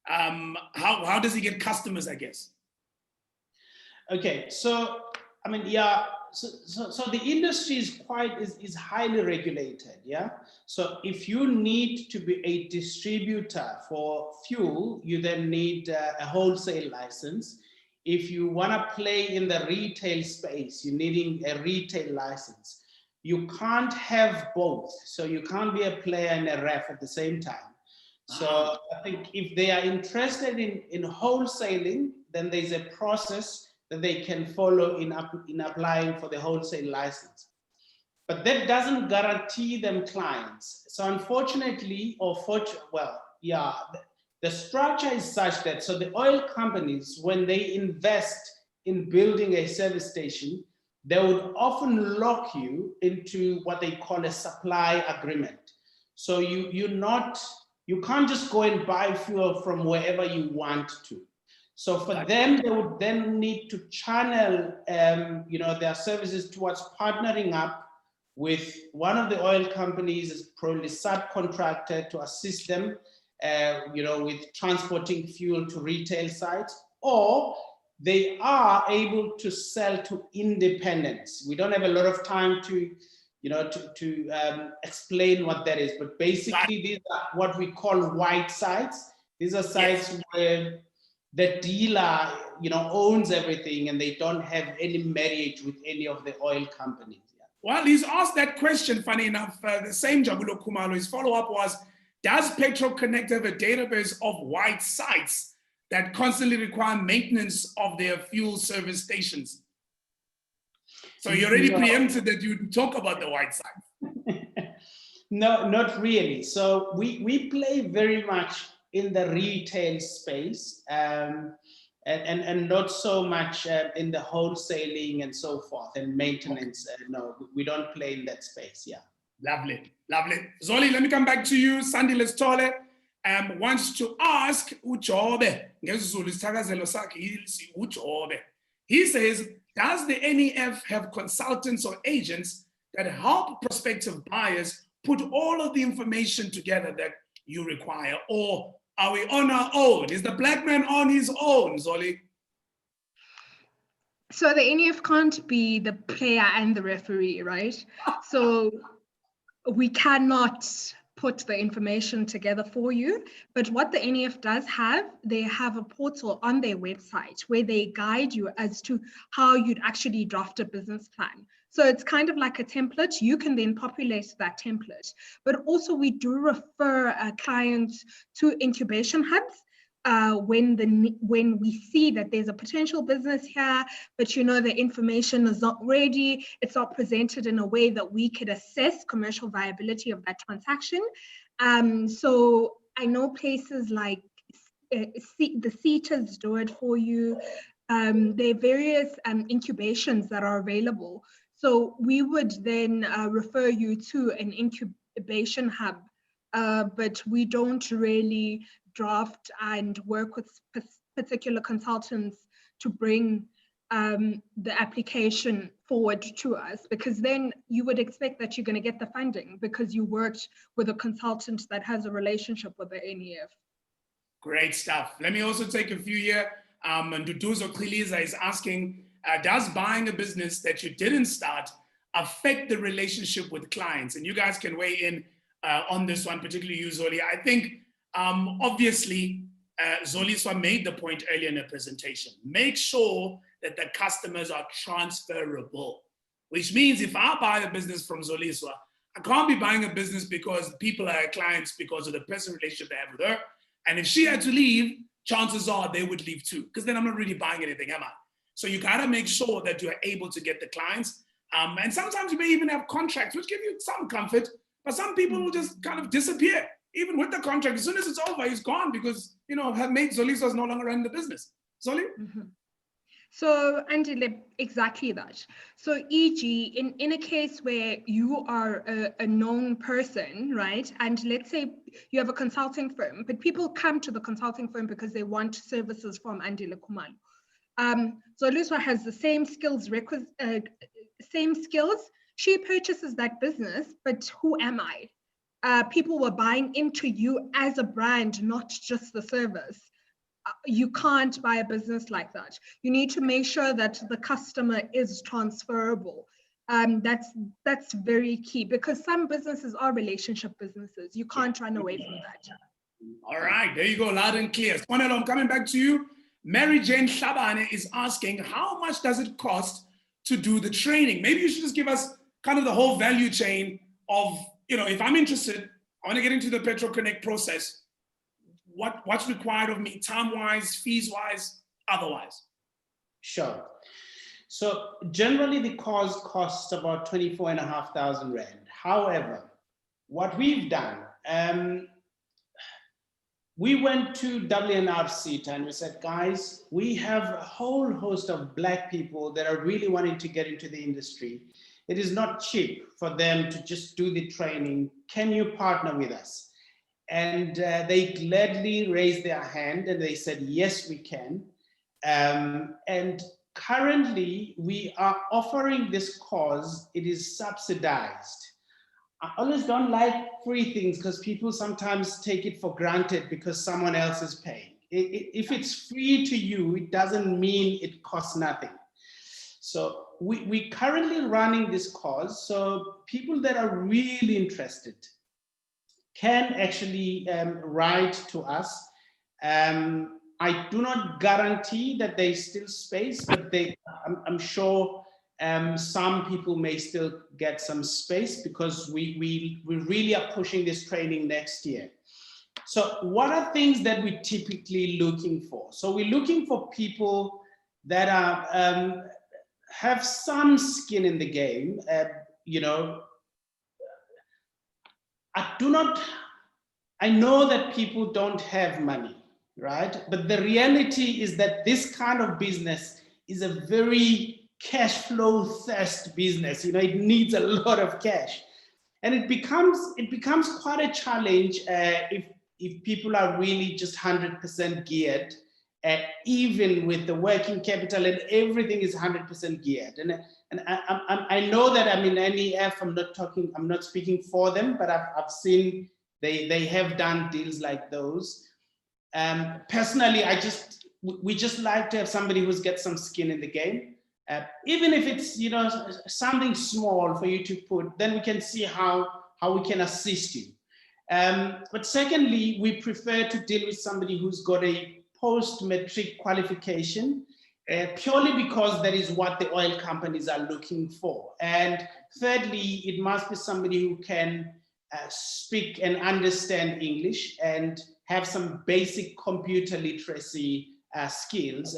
How does he get customers, I guess? Okay, so I mean, yeah, So the industry is highly regulated, yeah? So if you need to be a distributor for fuel, you then need a wholesale license. If you want to play in the retail space, you're needing a retail license. You can't have both. So you can't be a player and a ref at the same time. So I think if they are interested in wholesaling, then there's a process that they can follow in applying for the wholesale license. But that doesn't guarantee them clients. So unfortunately, the structure is such that, so the oil companies, when they invest in building a service station, they would often lock you into what they call a supply agreement. So you can't just go and buy fuel from wherever you want to. So for them, they would then need to channel their services towards partnering up with one of the oil companies, is probably subcontracted to assist them with transporting fuel to retail sites, or they are able to sell to independents. We don't have a lot of time to explain what that is, but basically these are what we call white sites. These are sites where the dealer owns everything and they don't have any marriage with any of the oil companies. Well, he's asked that question, funny enough, the same Jabulo Kumalo. His follow-up was, does PetroConnect have a database of white sites that constantly require maintenance of their fuel service stations? So you already preempted that you talk about the white sites. No, not really. So we play very much in the retail space and not so much in the wholesaling and so forth and maintenance. No, we don't play in that space, yeah. Lovely, lovely. Zoli, let me come back to you. Sandy Lestole wants to ask Ujobe. He says, does the NEF have consultants or agents that help prospective buyers put all of the information together that you require? Or are we on our own? Is the black man on his own, Zoli? So the NEF can't be the player and the referee, right? So we cannot put the information together for you. But what the NEF does have, they have a portal on their website where they guide you as to how you'd actually draft a business plan. So it's kind of like a template. You can then populate that template. But also we do refer clients to incubation hubs when we see that there's a potential business here, but the information is not ready, it's not presented in a way that we could assess commercial viability of that transaction. So I know places like the CETAs do it for you. There are various incubations that are available. So we would then refer you to an incubation hub, but we don't really draft and work with particular consultants to bring the application forward to us, because then you would expect that you're going to get the funding because you worked with a consultant that has a relationship with the NEF. Great stuff. Let me also take a few here. Nduduzo Khiliza is asking, does buying a business that you didn't start affect the relationship with clients? And you guys can weigh in on this one, particularly you, Zoli. I think obviously, Zoliswa made the point earlier in her presentation. Make sure that the customers are transferable, which means if I buy a business from Zoliswa, I can't be buying a business because people are clients because of the personal relationship they have with her. And if she had to leave, chances are they would leave too, because then I'm not really buying anything, am I? So you gotta make sure that you're able to get the clients. And sometimes you may even have contracts, which give you some comfort, but some people will just kind of disappear. Even with the contract, as soon as it's over, he's gone because, her mate Zoliswa is no longer running the business. Zoli? Mm-hmm. So, Andy, exactly that. So, e.g., in a case where you are a known person, right? And let's say you have a consulting firm, but people come to the consulting firm because they want services from Andile Khumalo. Zoliswa has the same skills, She purchases that business, but who am I? People were buying into you as a brand, not just the service. you can't buy a business like that. You need to make sure that the customer is transferable. That's very key, because some businesses are relationship businesses. You can't run away from that. All right, there you go, loud and clear. Sponelo, I'm coming back to you. Mary Jane Shabane is asking, how much does it cost to do the training? Maybe you should just give us kind of the whole value chain of, if I'm interested, I want to get into the Petro Connect process. What's required of me, time-wise, fees-wise, otherwise? Sure. So generally the course costs about 24,500 Rand. However, what we've done, we went to WNRC and we said, guys, we have a whole host of Black people that are really wanting to get into the industry. It is not cheap for them to just do the training. Can you partner with us? And they gladly raised their hand and they said, yes, we can. And currently we are offering this course. It is subsidized. I always don't like free things because people sometimes take it for granted because someone else is paying. If it's free to you, it doesn't mean it costs nothing. So we're currently running this course. So people that are really interested can actually write to us. I do not guarantee that there's still space, but I'm sure some people may still get some space because we really are pushing this training next year. So what are things that we're typically looking for? So we're looking for people that are have some skin in the game. I know that people don't have money, right? But the reality is that this kind of business is a very cash flow thirst business. It needs a lot of cash, and it becomes quite a challenge if people are really just 100% geared, even with the working capital and everything is 100% geared. And I know that NEF. I'm not speaking for them, but I've seen they have done deals like those. Personally, we just like to have somebody who's got some skin in the game. Even if it's something small for you to put, then we can see how we can assist you. But secondly, we prefer to deal with somebody who's got a post-matric qualification, purely because that is what the oil companies are looking for. And thirdly, it must be somebody who can speak and understand English and have some basic computer literacy skills.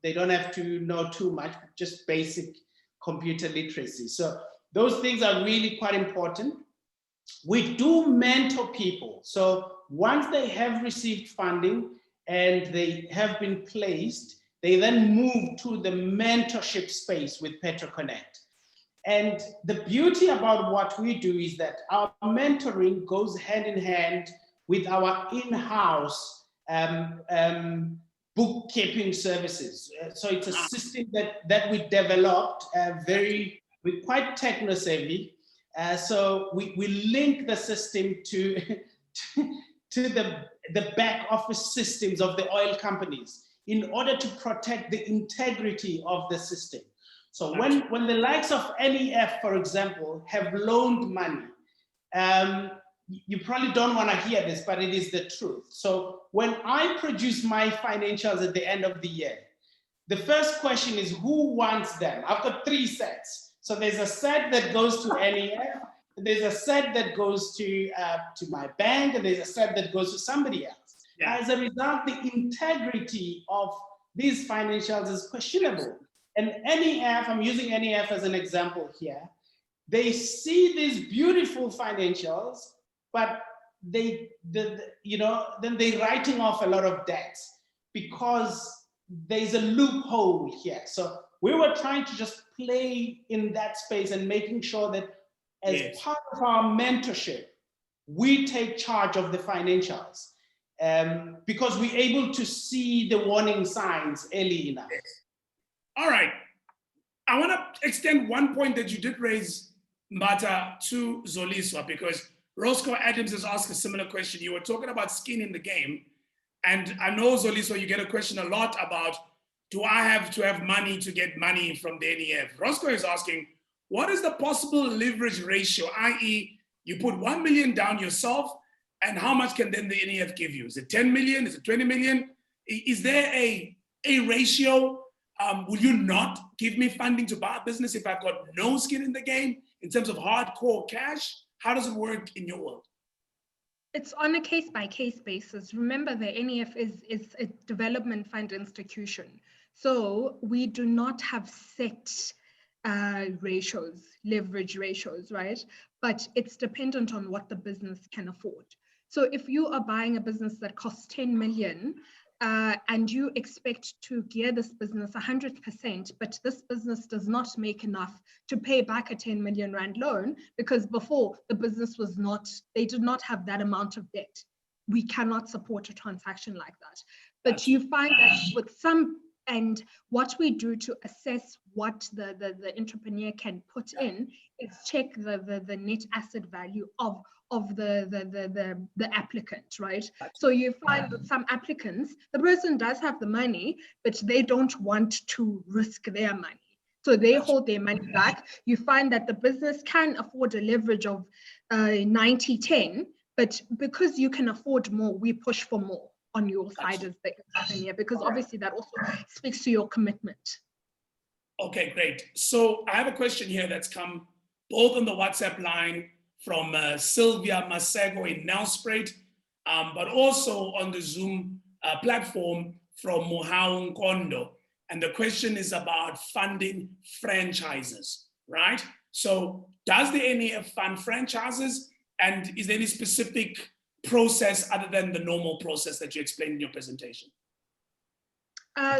They don't have to know too much, just basic computer literacy. So those things are really quite important. We do mentor people. So once they have received funding and they have been placed, they then move to the mentorship space with Petro Connect. And the beauty about what we do is that our mentoring goes hand in hand with our in-house bookkeeping services. So it's a system that we developed we're quite techno-savvy. So we link the system to the back office systems of the oil companies in order to protect the integrity of the system. So when the likes of NEF, for example, have loaned money, you probably don't want to hear this, but it is the truth. So when I produce my financials at the end of the year, the first question is who wants them? I've got 3 sets. So there's a set that goes to NEF, there's a set that goes to my bank, and there's a set that goes to somebody else. Yeah. As a result, the integrity of these financials is questionable. And NEF, I'm using NEF as an example here, they see these beautiful financials, but then they're writing off a lot of debts because there's a loophole here. So we were trying to just play in that space and making sure that as part of our mentorship, we take charge of the financials because we're able to see the warning signs early enough. Yes. All right. I want to extend one point that you did raise, Mbata, to Zoliswa, because Roscoe Adams has asked a similar question. You were talking about skin in the game, And I know, Zoliso, you get a question a lot about, do I have to have money to get money from the NEF? Roscoe is asking, what is the possible leverage ratio, i.e., you put 1 million down yourself, and how much can then the NEF give you? Is it 10 million? Is it 20 million? Is there a ratio? Will you not give me funding to buy a business if I've got no skin in the game in terms of hardcore cash? How does it work in your world? It's on a case-by-case basis. Remember, the NEF is a development fund institution. So we do not have set ratios, leverage ratios, right? But it's dependent on what the business can afford. So if you are buying a business that costs 10 million, and you expect to gear this business 100%, but this business does not make enough to pay back a 10 million rand loan, because before the business was not, they did not have that amount of debt. We cannot support a transaction like that. But you find that with some, and what we do to assess what the entrepreneur can put in is check the net asset value of the applicant, right? So you find with some applicants, the person does have the money, but they don't want to risk their money. So they hold their money back. You find that the business can afford a leverage of 90-10, but because you can afford more, we push for more on your side as the entrepreneur, because obviously that also speaks to your commitment. Okay, great. So I have a question here that's come both on the WhatsApp line from Sylvia Masego in Nelspruit, but also on the Zoom platform from Mohau Kondo. And the question is about funding franchises, right? So does the NEF fund franchises? And is there any specific process other than the normal process that you explained in your presentation?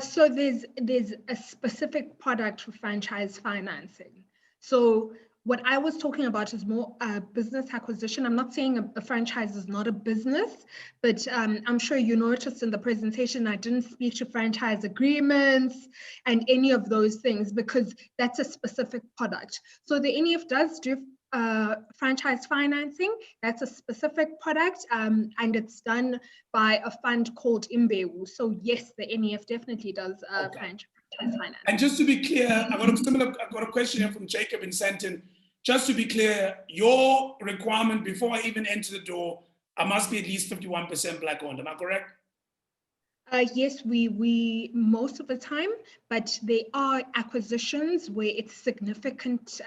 So there's a specific product for franchise financing. So what I was talking about is more business acquisition. I'm not saying a franchise is not a business, but I'm sure you noticed in the presentation, I didn't speak to franchise agreements and any of those things, because that's a specific product. So the NEF does do franchise financing. That's a specific product, and it's done by a fund called Imbewu. So yes, the NEF definitely does franchise finance. And just to be clear, I've got a question here from Jacob in Santon. Just to be clear, your requirement before I even enter the door, I must be at least 51% Black owned. Am I correct? Yes, we most of the time, but there are acquisitions where it's significant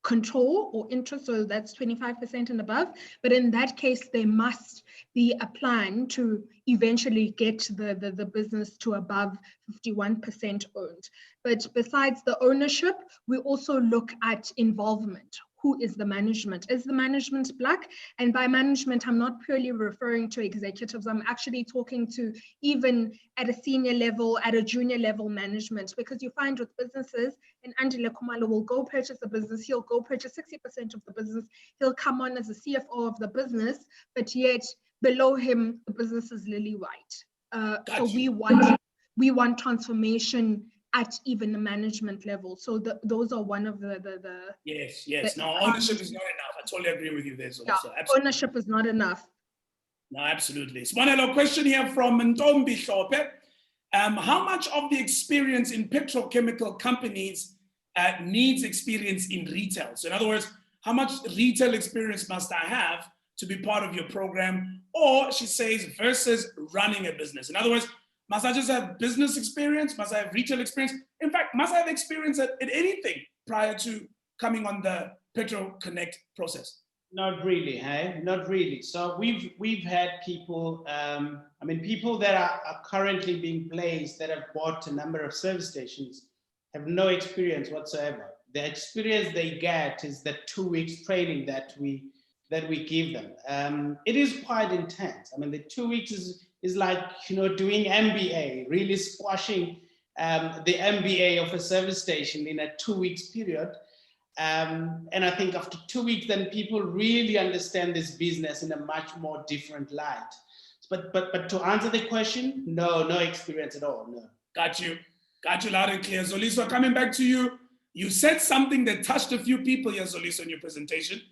control or interest, so that's 25% and above. But in that case, there must be a plan to eventually get the business to above 51% owned. But besides the ownership, we also look at involvement. Who is the management? Is the management Black? And by management, I'm not purely referring to executives. I'm actually talking to even at a senior level, at a junior level management, because you find with businesses, and Andile Khumalo will go purchase a business, he'll go purchase 60% of the business, he'll come on as a CFO of the business, but yet below him, the business is lily white. So we want transformation at even the management level. So those are one of the Yes. No, ownership is not enough. I totally agree with you there. So yeah, ownership is not enough. No, absolutely. So one question here from Ntombi Shope. How much of the experience in petrochemical companies needs experience in retail? So in other words, how much retail experience must I have to be part of your program? Or she says, versus running a business. In other words, must I just have business experience? Must I have retail experience? In fact, must I have experience at anything prior to coming on the Petro Connect process? Not really, hey? Not really. So we've had people, people that are currently being placed that have bought a number of service stations have no experience whatsoever. The experience they get is the 2 weeks training that we give them. It is quite intense. I mean, the 2 weeks is like, doing MBA, really squashing the MBA of a service station in a 2 weeks period. And I think after 2 weeks, then people really understand this business in a much more different light. But to answer the question, no experience at all, no. Got you loud and clear. Zoliso, coming back to you, you said something that touched a few people here, Zoliso, in your presentation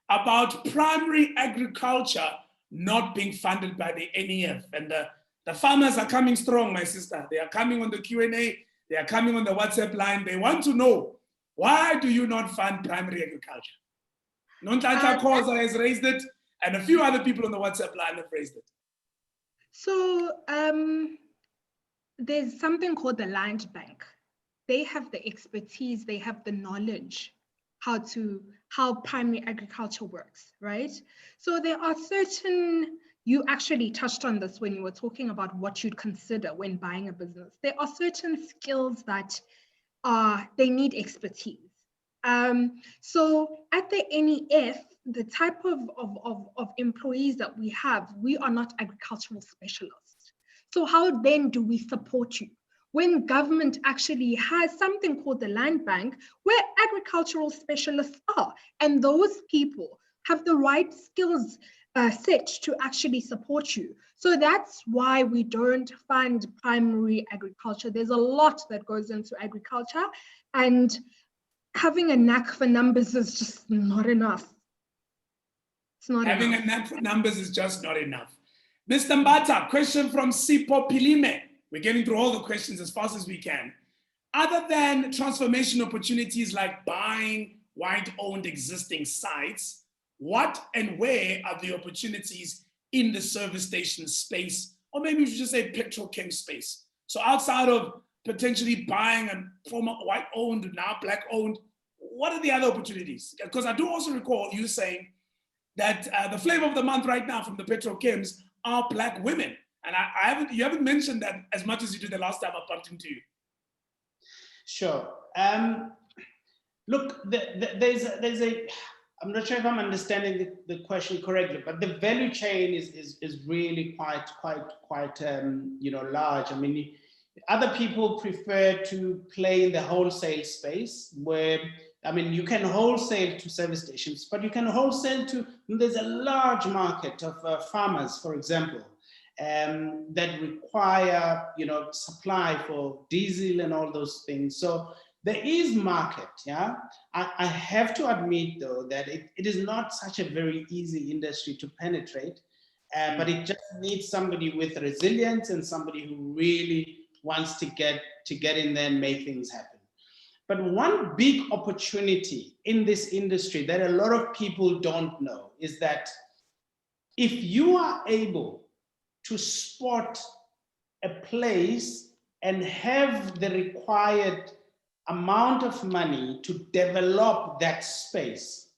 about primary agriculture not being funded by the NEF and the The farmers are coming strong, my sister. They are coming on the Q&A. They are coming on the WhatsApp line. They want to know, why do you not fund primary agriculture? Untitled Chapter has raised it, and a few other people on the WhatsApp line have raised it. So there's something called the Land Bank. They have the expertise, they have the knowledge how primary agriculture works, right? So there are certain, you actually touched on this when you were talking about what you'd consider when buying a business. There are certain skills that they need expertise. So at the NEF, the type of employees that we have, we are not agricultural specialists. So how then do we support you? When government actually has something called the Land Bank, where agricultural specialists are, and those people have the right skills set to actually support you. So that's why we don't fund primary agriculture. There's a lot that goes into agriculture, and having a knack for numbers is just not enough. It's not Having enough. a knack for numbers is just not enough. Mr. Mbata, question from Sipo Pilime. We're getting through all the questions as fast as we can. Other than transformation opportunities like buying white-owned existing sites, what and where are the opportunities in the service station space, or maybe we should just say petrochem space? So outside of potentially buying a former white-owned, now black-owned, what are the other opportunities? Because I do also recall you saying that the flavor of the month right now from the petrochems are black women. And you haven't mentioned that as much as you did the last time I bumped into you. Sure. Look, there's a, I'm not sure if I'm understanding the question correctly, but the value chain is really quite large. I mean, other people prefer to play in the wholesale space where, I mean, you can wholesale to service stations, but you can wholesale to, there's a large market of farmers, for example, that require, supply for diesel and all those things. So there is market, yeah. I have to admit though that it is not such a very easy industry to penetrate, but it just needs somebody with resilience and somebody who really wants to get in there and make things happen. But one big opportunity in this industry that a lot of people don't know is that if you are able to spot a place and have the required amount of money to develop that space,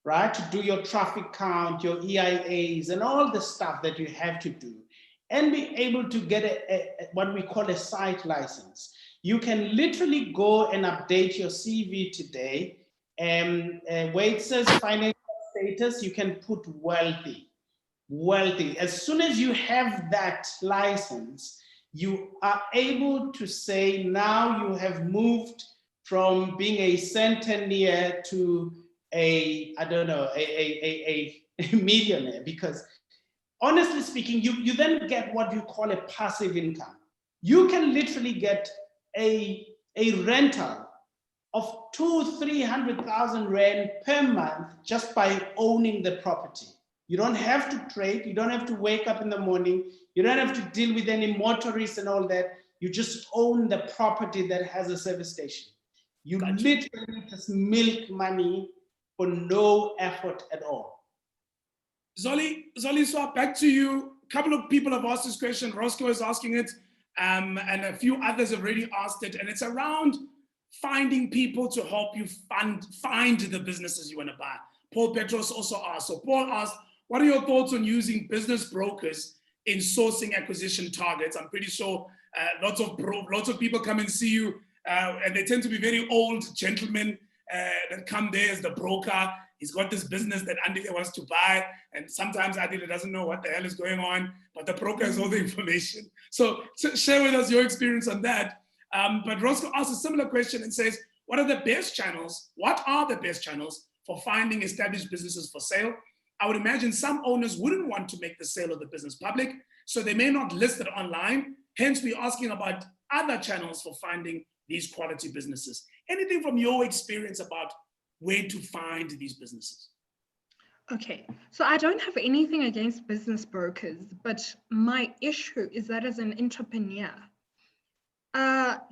right? To do your traffic count, your EIAs, and all the stuff that you have to do, and be able to get what we call a site license. You can literally go and update your CV today, where it says financial status, you can put wealthy. As soon as you have that license, you are able to say now you have moved from being a centennial to a millionaire, because honestly speaking, you then get what you call a passive income. You can literally get a rental of 200,000-300,000 Rand per month just by owning the property. You don't have to trade, you don't have to wake up in the morning, you don't have to deal with any motorists and all that. You just own the property that has a service station. You literally just milk money for no effort at all. Zoli, so back to you. A couple of people have asked this question. Roscoe is asking it, and a few others have already asked it. And it's around finding people to help you find the businesses you want to buy. Paul Petros also asked. So Paul asked, what are your thoughts on using business brokers in sourcing acquisition targets? I'm pretty sure lots of people come and see you, and they tend to be very old gentlemen that come there as the broker. He's got this business that Andile wants to buy, and sometimes Andile doesn't know what the hell is going on, but the broker has all the information. So share with us your experience on that. But Roscoe asks a similar question and says, what are the best channels for finding established businesses for sale? I would imagine some owners wouldn't want to make the sale of the business public, so they may not list it online. Hence, we're asking about other channels for finding these quality businesses. Anything from your experience about where to find these businesses? Okay, so I don't have anything against business brokers, but my issue is that as an entrepreneur,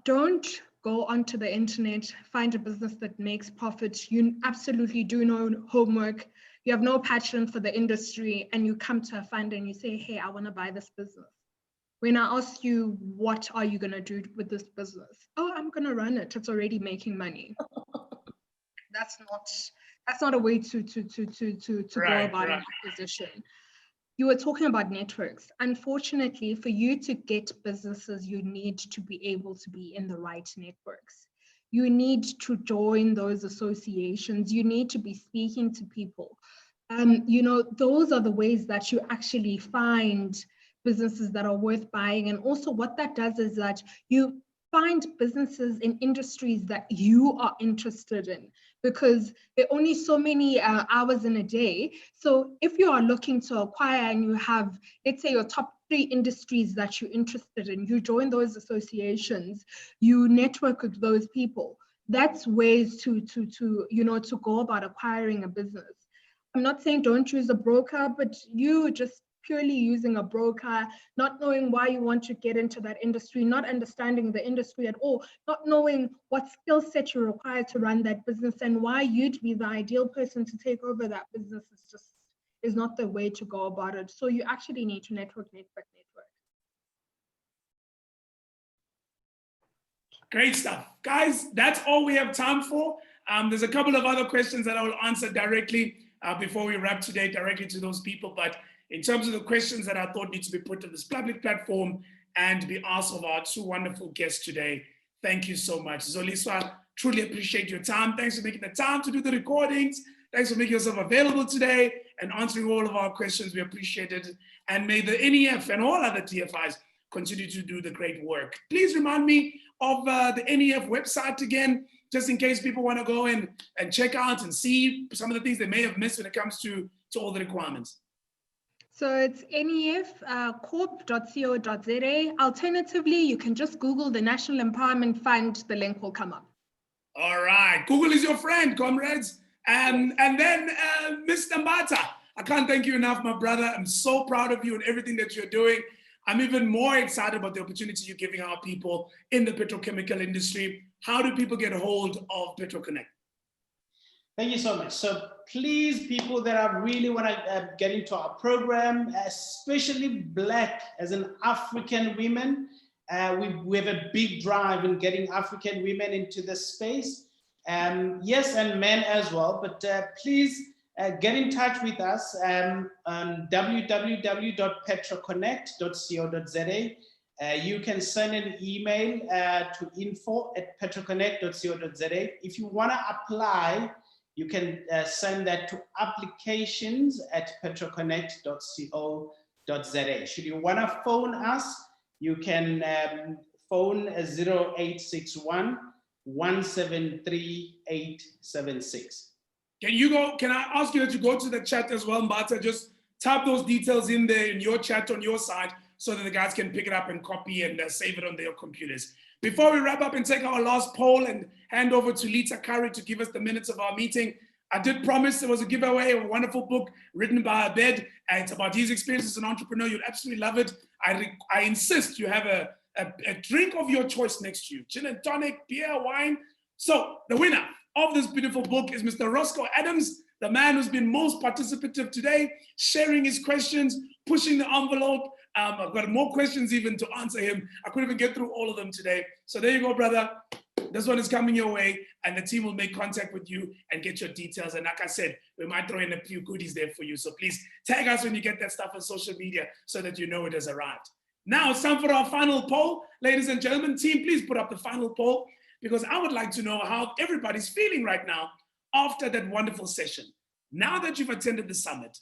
don't go onto the internet, find a business that makes profit. You absolutely do no homework. You have no passion for the industry, and you come to a fund and you say, hey, I want to buy this business. When I ask you, what are you going to do with this business? Oh, I'm going to run it. It's already making money. That's not a way to go about an acquisition. You were talking about networks. Unfortunately, for you to get businesses, you need to be able to be in the right networks. You need to join those associations. You need to be speaking to people. Those are the ways that you actually find businesses that are worth buying. And also what that does is that you find businesses in industries that you are interested in, because there are only so many hours in a day. So if you are looking to acquire and you have, let's say, your top 3 industries that you're interested in, you join those associations, you network with those people. That's ways to go about acquiring a business. I'm not saying don't use a broker, but you just purely using a broker, not knowing why you want to get into that industry, not understanding the industry at all, not knowing what skill set you require to run that business and why you'd be the ideal person to take over that business is not the way to go about it. So you actually need to network. Great stuff. Guys, that's all we have time for. There's a couple of other questions that I will answer directly before we wrap today, directly to those people. But in terms of the questions that I thought need to be put on this public platform and be asked of our 2 wonderful guests today, thank you so much. Zoliswa, truly appreciate your time. Thanks for making the time to do the recordings. Thanks for making yourself available today and answering all of our questions. We appreciate it. And may the NEF and all other TFIs continue to do the great work. Please remind me of the NEF website again, just in case people want to go in and check out and see some of the things they may have missed when it comes to all the requirements. So it's nefcorp.co.za. Alternatively, you can just Google the National Empowerment Fund. The link will come up. All right. Google is your friend, comrades. And then Mr. Mbata, I can't thank you enough, my brother. I'm so proud of you and everything that you're doing. I'm even more excited about the opportunity you're giving our people in the petrochemical industry. How do people get a hold of PetroConnect? Thank you so much. So please, people that are really want to get into our program, especially Black as an African women, we have a big drive in getting African women into this space. Yes, and men as well, but please get in touch with us on www.petroconnect.co.za. You can send an email to info@petroconnect.co.za. If you want to apply, you can send that to applications@petroconnect.co.za. Should you want to phone us, you can phone 0861 173 876. Can I ask you to go to the chat as well, Mbata? Just type those details in there in your chat on your side so that the guys can pick it up and copy and save it on their computers. Before we wrap up and take our last poll and hand over to Lita Curry to give us the minutes of our meeting, I did promise there was a giveaway of a wonderful book written by Abed. It's about his experience as an entrepreneur. You'll absolutely love it. I insist you have a drink of your choice next to you. Gin and tonic, beer, wine. So the winner of this beautiful book is Mr. Roscoe Adams, the man who's been most participative today, sharing his questions, pushing the envelope. I've got more questions even to answer him. I couldn't even get through all of them today. So there you go, brother. This one is coming your way, and the team will make contact with you and get your details. And like I said, we might throw in a few goodies there for you. So please tag us when you get that stuff on social media so that you know it has arrived. Now it's time for our final poll. Ladies and gentlemen, team, please put up the final poll, because I would like to know how everybody's feeling right now after that wonderful session. Now that you've attended the summit,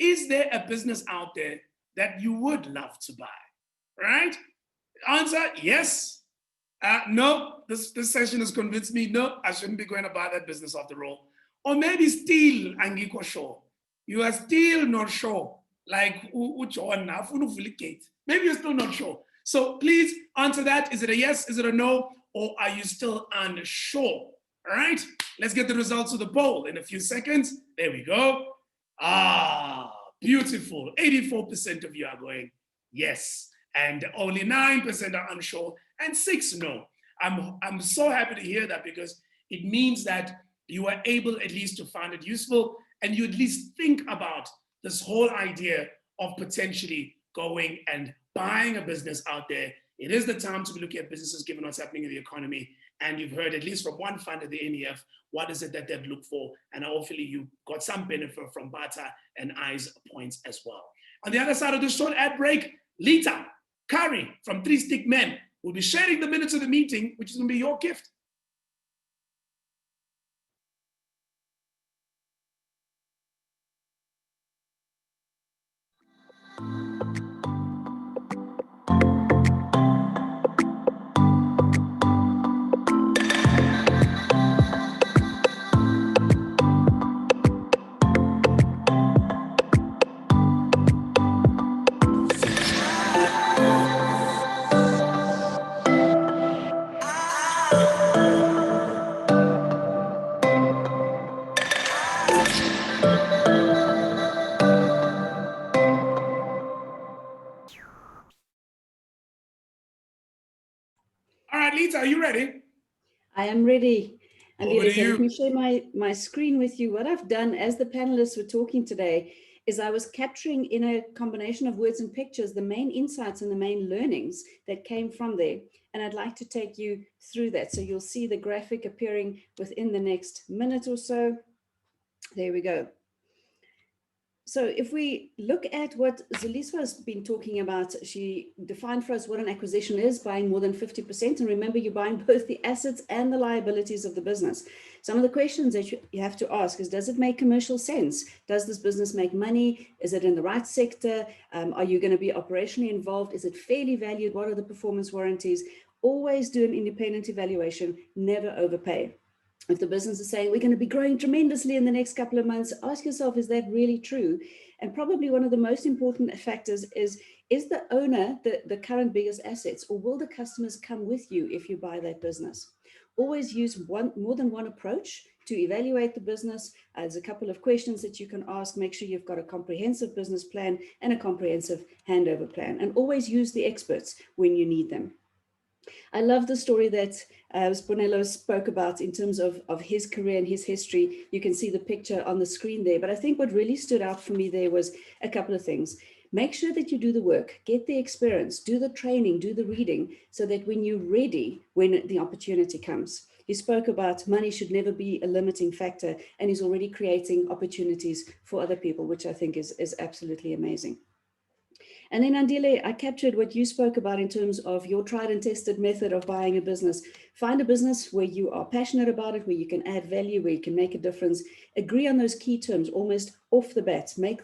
is there a business out there that you would love to buy, right? Answer, yes. No, this session has convinced me, no, I shouldn't be going to buy that business after all. Or maybe still, angiko sure. You are still not sure. Like, maybe you're still not sure. So please answer that. Is it a yes? Is it a no? Or are you still unsure? All right, let's get the results of the poll in a few seconds. There we go. Ah, beautiful. 84% of you are going yes, and only 9% are unsure, and 6 no. I'm so happy to hear that, because it means that you are able at least to find it useful, and you at least think about this whole idea of potentially going and buying a business out there. It is the time to be looking at businesses given what's happening in the economy. And you've heard at least from one fund at the NEF, what is it that they'd look for? And hopefully you got some benefit from Bata and I's points as well. On the other side of the short ad break, Lita Kari from Three Stick Men will be sharing the minutes of the meeting, which is going to be your gift. All right, Lita, are you ready? I am ready. And Over to you. let me share my screen with you. What I've done as the panelists were talking today is I was capturing in a combination of words and pictures the main insights and the main learnings that came from there. And I'd like to take you through that. So you'll see the graphic appearing within the next minute or so. There we go. So if we look at what Zeliswa has been talking about, she defined for us what an acquisition is, buying more than 50%. And remember, you're buying both the assets and the liabilities of the business. Some of the questions that you have to ask is, does it make commercial sense? Does this business make money? Is it in the right sector? Are you going to be operationally involved? Is it fairly valued? What are the performance warranties? Always do an independent evaluation, never overpay. If the business is saying we're going to be growing tremendously in the next couple of months, ask yourself, is that really true? And probably one of the most important factors is the owner the current biggest assets, or will the customers come with you if you buy that business? Always use more than one approach to evaluate the business. There's a couple of questions that you can ask. Make sure you've got a comprehensive business plan and a comprehensive handover plan, and always use the experts when you need them. I love the story that Sponello spoke about in terms of his career and his history. You can see the picture on the screen there. But I think what really stood out for me there was a couple of things. Make sure that you do the work, get the experience, do the training, do the reading, so that when you're ready, when the opportunity comes. He spoke about money should never be a limiting factor, and he's already creating opportunities for other people, which I think is absolutely amazing. And then Andile, I captured what you spoke about in terms of your tried and tested method of buying a business. Find a business where you are passionate about it, where you can add value, where you can make a difference. Agree on those key terms almost off the bat. Make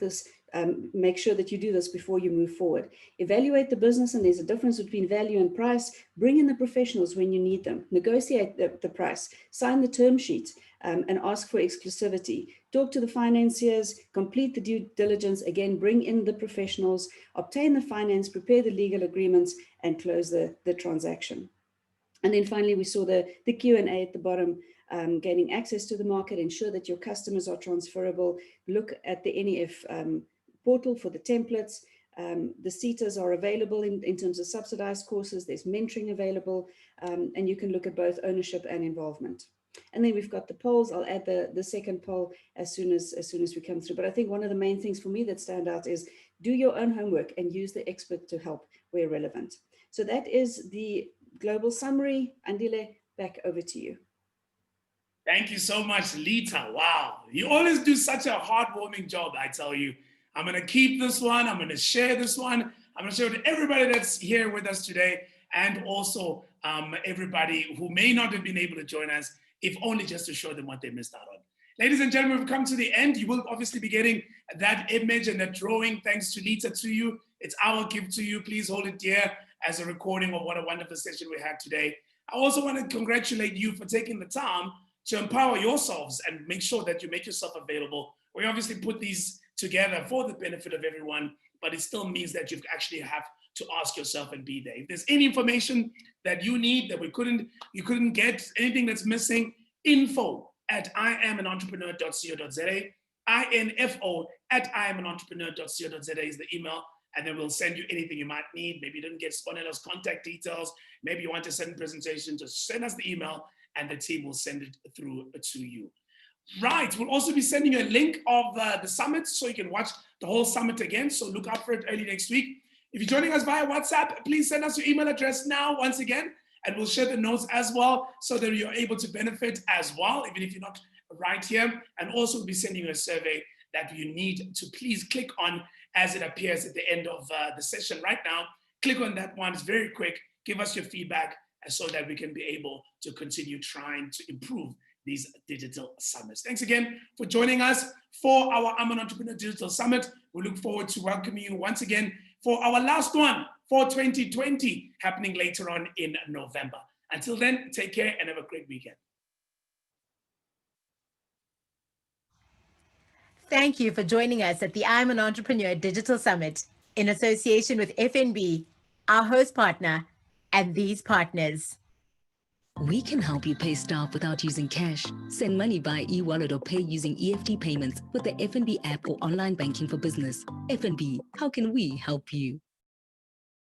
sure that you do this before you move forward. Evaluate the business, and there's a difference between value and price. Bring in the professionals when you need them. Negotiate the price. Sign the term sheet. And ask for exclusivity. Talk to the financiers, complete the due diligence, again, bring in the professionals, obtain the finance, prepare the legal agreements, and close the transaction. And then finally, we saw the Q&A at the bottom, gaining access to the market, ensure that your customers are transferable, look at the NEF portal for the templates. The CETAs are available in terms of subsidized courses, there's mentoring available, and you can look at both ownership and involvement. And then we've got the polls. I'll add the second poll as soon as we come through. But I think one of the main things for me that stand out is do your own homework and use the expert to help where relevant. So that is the global summary. Andile, back over to you. Thank you so much, Lita. Wow, you always do such a heartwarming job, I tell you. I'm going to keep this one. I'm going to share this one. I'm going to share it to everybody that's here with us today, and also everybody who may not have been able to join us, if only just to show them what they missed out on. Ladies and gentlemen, we've come to the end. You will obviously be getting that image and that drawing, thanks to Lita, to you. It's our gift to you. Please hold it dear as a recording of what a wonderful session we had today. I also want to congratulate you for taking the time to empower yourselves and make sure that you make yourself available. We obviously put these together for the benefit of everyone, but it still means that you actually have to ask yourself and be there. If there's any information that you need that you couldn't get, anything that's missing, info@iamanentrepreneur.co.za. info@iamanentrepreneur.co.za is the email. And then we'll send you anything you might need. Maybe you didn't get Sponello's contact details. Maybe you want to send a presentation, just send us the email and the team will send it through to you. Right, we'll also be sending you a link of the summit so you can watch the whole summit again. So look out for it early next week. If you're joining us via WhatsApp, please send us your email address now once again, and we'll share the notes as well so that you're able to benefit as well, even if you're not right here. And also we'll be sending you a survey that you need to please click on as it appears at the end of the session right now. Click on that one, it's very quick. Give us your feedback so that we can be able to continue trying to improve these digital summits. Thanks again for joining us for our I'm an Entrepreneur Digital Summit. We look forward to welcoming you once again for our last one for 2020, happening later on in November. Until then, take care and have a great weekend. Thank you for joining us at the I'm an Entrepreneur Digital Summit in association with FNB, our host partner, and these partners. We can help you pay staff without using cash. Send money via e-wallet or pay using EFT payments with the FNB app or online banking for business. FNB, how can we help you?